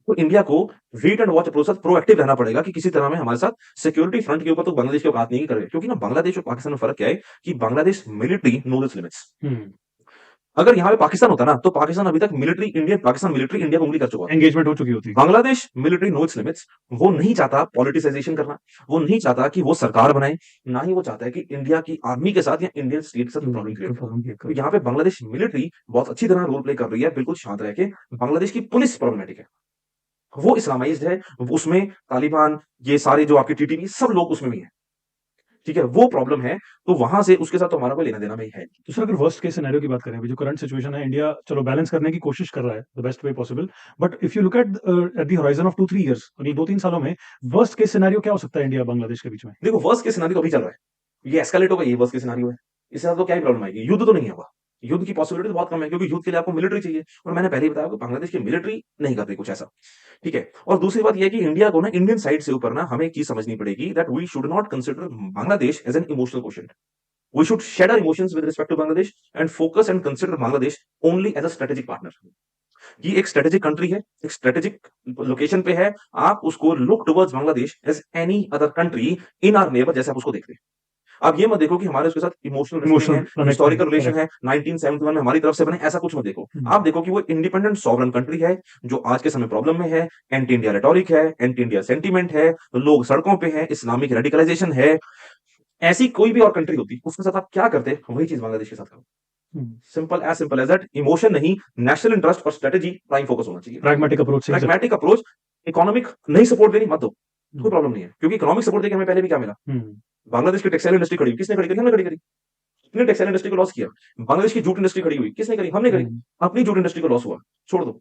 तो इंडिया को wait and watch approach, proactive रहना पड़ेगा कि किसी तरह में हमारे साथ सिक्योरिटी फ्रंट के ऊपर तो बांग्लादेश के बात नहीं करे, क्योंकि ना बांग्लादेश और पाकिस्तान में फर्क क्या है कि Bangladesh military knows its limits. अगर यहाँ पे पाकिस्तान होता ना, तो पाकिस्तान अभी तक पाकिस्तान मिलिट्री इंडिया को उंगली कर चुका होता। एंगेजमेंट हो चुकी होती। Bangladesh military know its limits, वो नहीं चाहता पॉलिटिसाइजेशन करना, वो नहीं चाहता कि वो सरकार बनाए, ना ही वो चाहता है कि इंडिया की आर्मी के साथ या इंडियन स्टेट के साथ प्रॉब्लम क्रिएट करे। तो यहाँ पे बांग्लादेश मिलिट्री बहुत अच्छी तरह रोल प्ले कर रही है, बिल्कुल शांत रह के। बांग्लादेश की पुलिस प्रॉब्लमेटिक है, वो इस्लामाइज्ड है, उसमें तालिबान, ये सारे जो आपके टीटीपी, सब लोग उसमें भी है, ठीक है, वो प्रॉब्लम है। तो वहां से उसके साथ तो हमारा कोई लेना देना नहीं है। तो सर अगर वर्स्ट केस सिनेरियो की बात करें, अभी जो करंट सिचुएशन है, इंडिया चलो बैलेंस करने की कोशिश कर रहा है the best way possible, but if you look at the horizon of 2-3 years, अगले 2-3 सालों में वर्स्ट केस सिनेरियो क्या हो सकता है इंडिया बांग्लादेश के बीच में? देखो, वर्स्ट केस सिनेरियो तो अभी चल रहा है, ये एस्केलेट होगा, ये वर्स्ट केस सिनेरियो है। इससे ज्यादा तो क्या ही प्रॉब्लम आएगी? युद्ध तो नहीं होगा, युद्ध की पॉसिबिलिटी तो बहुत कम है, क्योंकि युद्ध के लिए आपको मिलिट्री चाहिए, और मैंने पहले ही बताया कि बांग्लादेश की मिलिट्री नहीं कर रही कुछ ऐसा, ठीक है। और दूसरी बात यह है कि इंडिया को ना इंडियन साइड से ऊपर ना हमें एक चीज समझनी पड़ेगी, that we should not consider Bangladesh as an emotional question. We should shed our emotions with respect to Bangladesh and focus and consider Bangladesh only as a strategic partner. ये एक स्ट्रेटेजिक कंट्री है, एक स्ट्रेटेजिक लोकेशन पे है, आप उसको look towards Bangladesh as any other country in our neighbour, जैसे आप उसको देखते हैं। आप ये मत देखो कि हमारे उसके साथ इमोशनल है, हिस्टोरिकल रिलेशन है, 1971 में हमारी तरफ से बने, ऐसा कुछ मत देखो। आप देखो कि वो इंडिपेंडेंट सॉवरन कंट्री है, जो आज के समय प्रॉब्लम में है, एंटी इंडिया रेटोरिक है, एंटी इंडिया सेंटीमेंट है, लोग सड़कों पे है, इस्लामिक रेडिकलाइजेशन है। ऐसी कोई भी और कंट्री होती, उसके साथ आप क्या करते, वही चीज बांग्लादेश के साथ करो। सिंपल एज दैट, इमोशन नहीं, नेशनल इंटरेस्ट और स्ट्रेटेजी प्राइम फोकस होना चाहिए। प्रैग्मेटिक अप्रोच, इकोनॉमिक नहीं सपोर्ट देनी मत दो, कोई प्रॉब्लम नहीं है, क्योंकि इकोनॉमिक सपोर्ट देके हमें पहले भी क्या मिला? बांग्लादेश की टेक्सटाइल इंडस्ट्री खड़ी हुई, किसने खड़ी करी? हमने खड़ी करी। किसने टेक्सटाइल इंडस्ट्री को लॉस किया? बांग्लादेश की जूट इंडस्ट्री खड़ी हुई, किसने करी? हमने करी। अपनी जूट इंडस्ट्री को लॉस हुआ, छोड़ दो।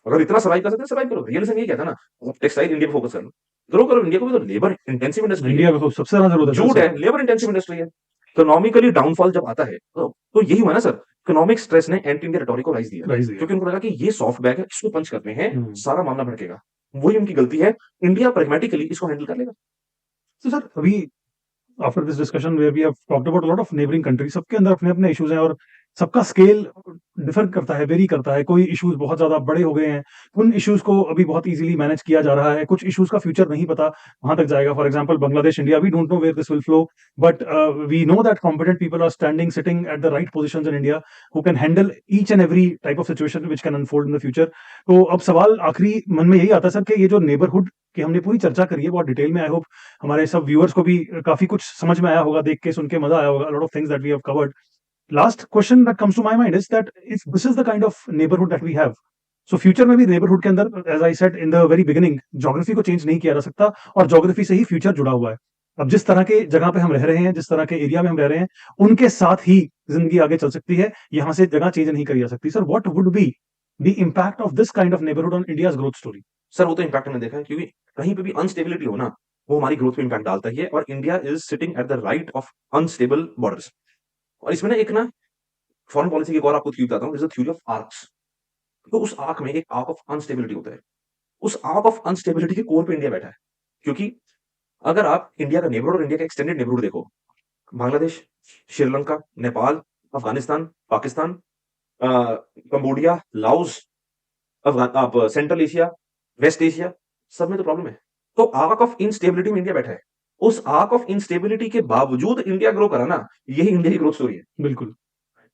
अगर इतना सर्वाइव कर सकते हैं, सर्वाइव करो। रियलिज्म यही कहता है ना, टेक्सटाइल इंडिया पे फोकस कर लो, करो। इंडिया को भी तो लेबर इंटेंसिव इंडस्ट्री, इंडिया को सबसे ज्यादा जरूरत है, जूट है, लेबर इंटेंसिव इंडस्ट्री है। इकोनॉमिकली डाउनफॉल जब आता है, तो यही हुआ ना सर, इकोनॉमिक स्ट्रेस ने एंटी इंडिया रेटोरिक को राइज दिया, क्योंकि उनको लगा कि ये सॉफ्ट बैग है, इसको पंच करते हैं, सारा मामला भड़केगा। वही उनकी गलती है। इंडिया प्रैग्मेटिकली इसको हैंडल कर लेगा। तो सर अभी after this discussion where we have talked about a lot of neighbouring countries, सबके अंदर अपने-अपने इश्यूज हैं और सबका स्केल डिफर करता है, वेरी करता है। कोई इश्यूज बहुत ज्यादा बड़े हो गए हैं, उन इश्यूज को अभी बहुत इजीली मैनेज किया जा रहा है। कुछ इश्यूज का फ्यूचर नहीं पता वहां तक जाएगा। For example Bangladesh, India, we don't know where this will flow, but we know that competent people are sitting at the right positions in India who can handle each and every type of situation which can unfold in the future. तो अब सवाल आखिरी मन में यही आता है sir कि ये जो नेबरहुड की हमने पूरी चर्चा करी है बहुत डिटेल में, आई होप हमारे सब व्यूअर्स को भी काफी कुछ समझ में आया होगा, देख के सुन के मजा आया होगा। Lot of things that we have covered. Last question that comes to my mind is that if this is the kind of neighborhood that we have, so future में भी neighborhood के अंदर, as I said in the very beginning, geography को change नहीं किया जा सकता और geography से ही future जुड़ा हुआ है। अब जिस तरह के जगह पे हम रह रहे हैं, जिस तरह के एरिया में हम रह रहे हैं, उनके साथ ही जिंदगी आगे चल सकती है। यहाँ से जगह चेंज नहीं करी जा सकती। Sir what would be the impact of this kind of neighbourhood on India's growth story? Sir वो तो इम्पैक्ट हमने देखा है, क्योंकि कहीं पे भी अनस्टेबिलिटी हो ना, वो हमारी ग्रोथ पे इम्पैक्ट डालता ही है। और India is sitting at the right of unstable borders. और इसमें ना एक ना फॉरेन पॉलिसी की एक और आपको थ्योरी बताता हूँ, थ्योरी ऑफ आर्क्स। तो उस आर्क में एक आर्क ऑफ अनस्टेबिलिटी होता है। उस आर्क ऑफ अनस्टेबिलिटी के कोर पे इंडिया बैठा है। क्योंकि अगर आप इंडिया का नेबरहुड और इंडिया का एक्सटेंडेड नेबरहुड देखो, बांग्लादेश, श्रीलंका, नेपाल, अफगानिस्तान, पाकिस्तान, कंबोडिया, लाओस, आप सेंट्रल एशिया, वेस्ट एशिया, सब में तो प्रॉब्लम है। तो आर्क ऑफ इनस्टेबिलिटी में इंडिया बैठा है। उस आर्क ऑफ इनस्टेबिलिटी के बावजूद इंडिया ग्रो करा ना, यही इंडिया की ग्रोथ स्टोरी है। बिल्कुल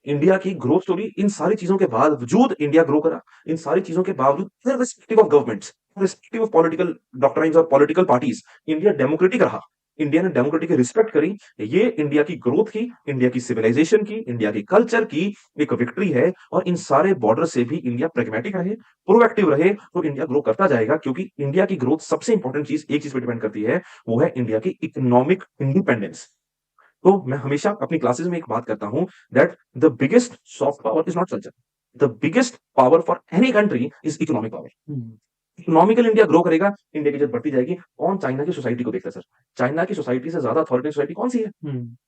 इंडिया की ग्रोथ स्टोरी, इन सारी चीजों के बावजूद इंडिया ग्रो करा, इन सारी चीजों के बावजूद, irrespective of governments, irrespective of political doctrines और पॉलिटिकल पार्टीज, इंडिया डेमोक्रेटिक रहा। इंडिया ने डेमोक्रेटिक की रिस्पेक्ट करी। ये इंडिया की ग्रोथ की, इंडिया की सिविलाइजेशन की, इंडिया की कल्चर की एक विक्ट्री है। और इन सारे बॉर्डर से भी इंडिया प्रेगमेटिक रहे, प्रोएक्टिव रहे, तो इंडिया ग्रो करता जाएगा। क्योंकि इंडिया की ग्रोथ सबसे इंपॉर्टेंट चीज एक चीज पे डिपेंड करती है, वो है इंडिया की इकोनॉमिक इंडिपेंडेंस। तो मैं हमेशा अपनी क्लासेस में एक बात करता हूं, that the biggest soft power is not culture, the biggest power for any country is economic power. Economical India grow करेगा, इंडिया की इज्जत बढ़ती जाएगी। कौन चाइना की सोसाइटी को देखता है सर? चाइना की सोसाइटी से ज्यादा अथॉरिटेटिव सोसाइटी कौन सी है?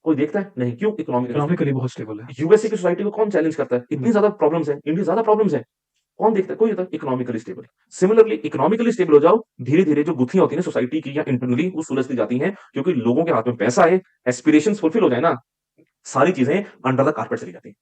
कोई देखता है नहीं। क्यों? इकोनॉमिकली बहुत स्टेबल है। यूएसए की सोसाइटी को कौन चैलेंज करता है? इतनी ज्यादा प्रॉब्लम्स है, इंडिया ज्यादा प्रॉब्लम्स है, कौन देखता है? कोई होता है economically stable. Similarly economically stable हो जाओ, धीरे धीरे जो गुत्थियां होती है ना सोसाइटी की या इंटरनली, वो सुलझती जाती हैं। क्योंकि लोगों के हाथ में पैसा है, एस्पिरेशंस फुलफिल हो जाए ना, सारी चीजें अंडर द कारपेट चली जाती हैं।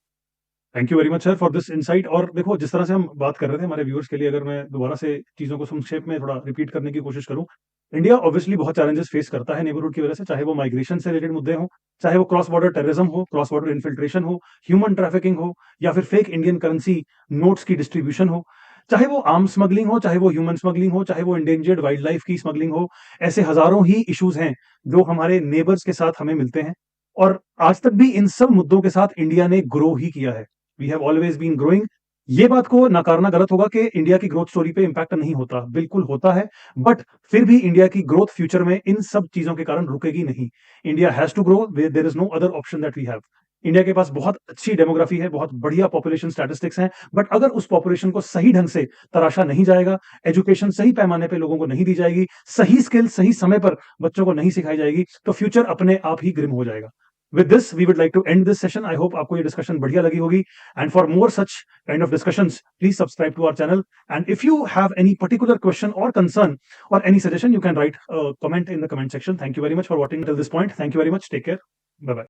Thank you very much sir for this insight. और देखो, जिस तरह से हम बात कर रहे थे हमारे व्यूअर्स के लिए, अगर मैं दोबारा से चीज़ों को संक्षेप में थोड़ा रिपीट करने की कोशिश करूँ, इंडिया ऑब्वियसली बहुत चैलेंजेस फेस करता है नेबरहुड की वजह से, चाहे वो माइग्रेशन से रिलेटेड मुद्दे हों, चाहे वो क्रॉस बॉर्डर टेररिज्म हो, क्रॉस बॉर्डर इन्फिल्ट्रेशन हो, ह्यूमन ट्रैफिकिंग हो, या फिर फेक इंडियन करेंसी नोट्स की डिस्ट्रीब्यूशन हो, चाहे वो आर्म्स स्मगलिंग हो, चाहे वो ह्यूमन स्मगलिंग हो, चाहे वो एंडेंजर्ड वाइल्ड लाइफ की स्मगलिंग हो। ऐसे हज़ारों ही इश्यूज़ हैं जो हमारे नेबर्स के साथ हमें मिलते हैं, और आज तक भी इन सब मुद्दों के साथ इंडिया ने ग्रो ही किया है। We have always been growing. ये बात को नकारना गलत होगा कि इंडिया की ग्रोथ स्टोरी पे इंपैक्ट नहीं होता, बिल्कुल होता है। बट फिर भी इंडिया की ग्रोथ फ्यूचर में इन सब चीजों के कारण रुकेगी नहीं। India has to grow, there is no other option that we have. India के पास बहुत अच्छी डेमोग्राफी है, बहुत बढ़िया पॉपुलेशन स्टैटिस्टिक्स हैं, बट अगर उस पॉपुलेशन को सही ढंग से तराशा नहीं जाएगा, एजुकेशन सही पैमाने पे लोगों को नहीं दी जाएगी, सही स्किल सही समय पर बच्चों को नहीं सिखाई जाएगी, तो फ्यूचर अपने आप ही ग्रिम हो जाएगा। With this, we would like to end this session. I hope आपको ये discussion बढ़िया लगी होगी. And for more such kind of discussions, please subscribe to our channel. And if you have any particular question or concern or any suggestion, you can write a comment in the comment section. Thank you very much for watching till this point. Thank you very much. Take care. Bye bye.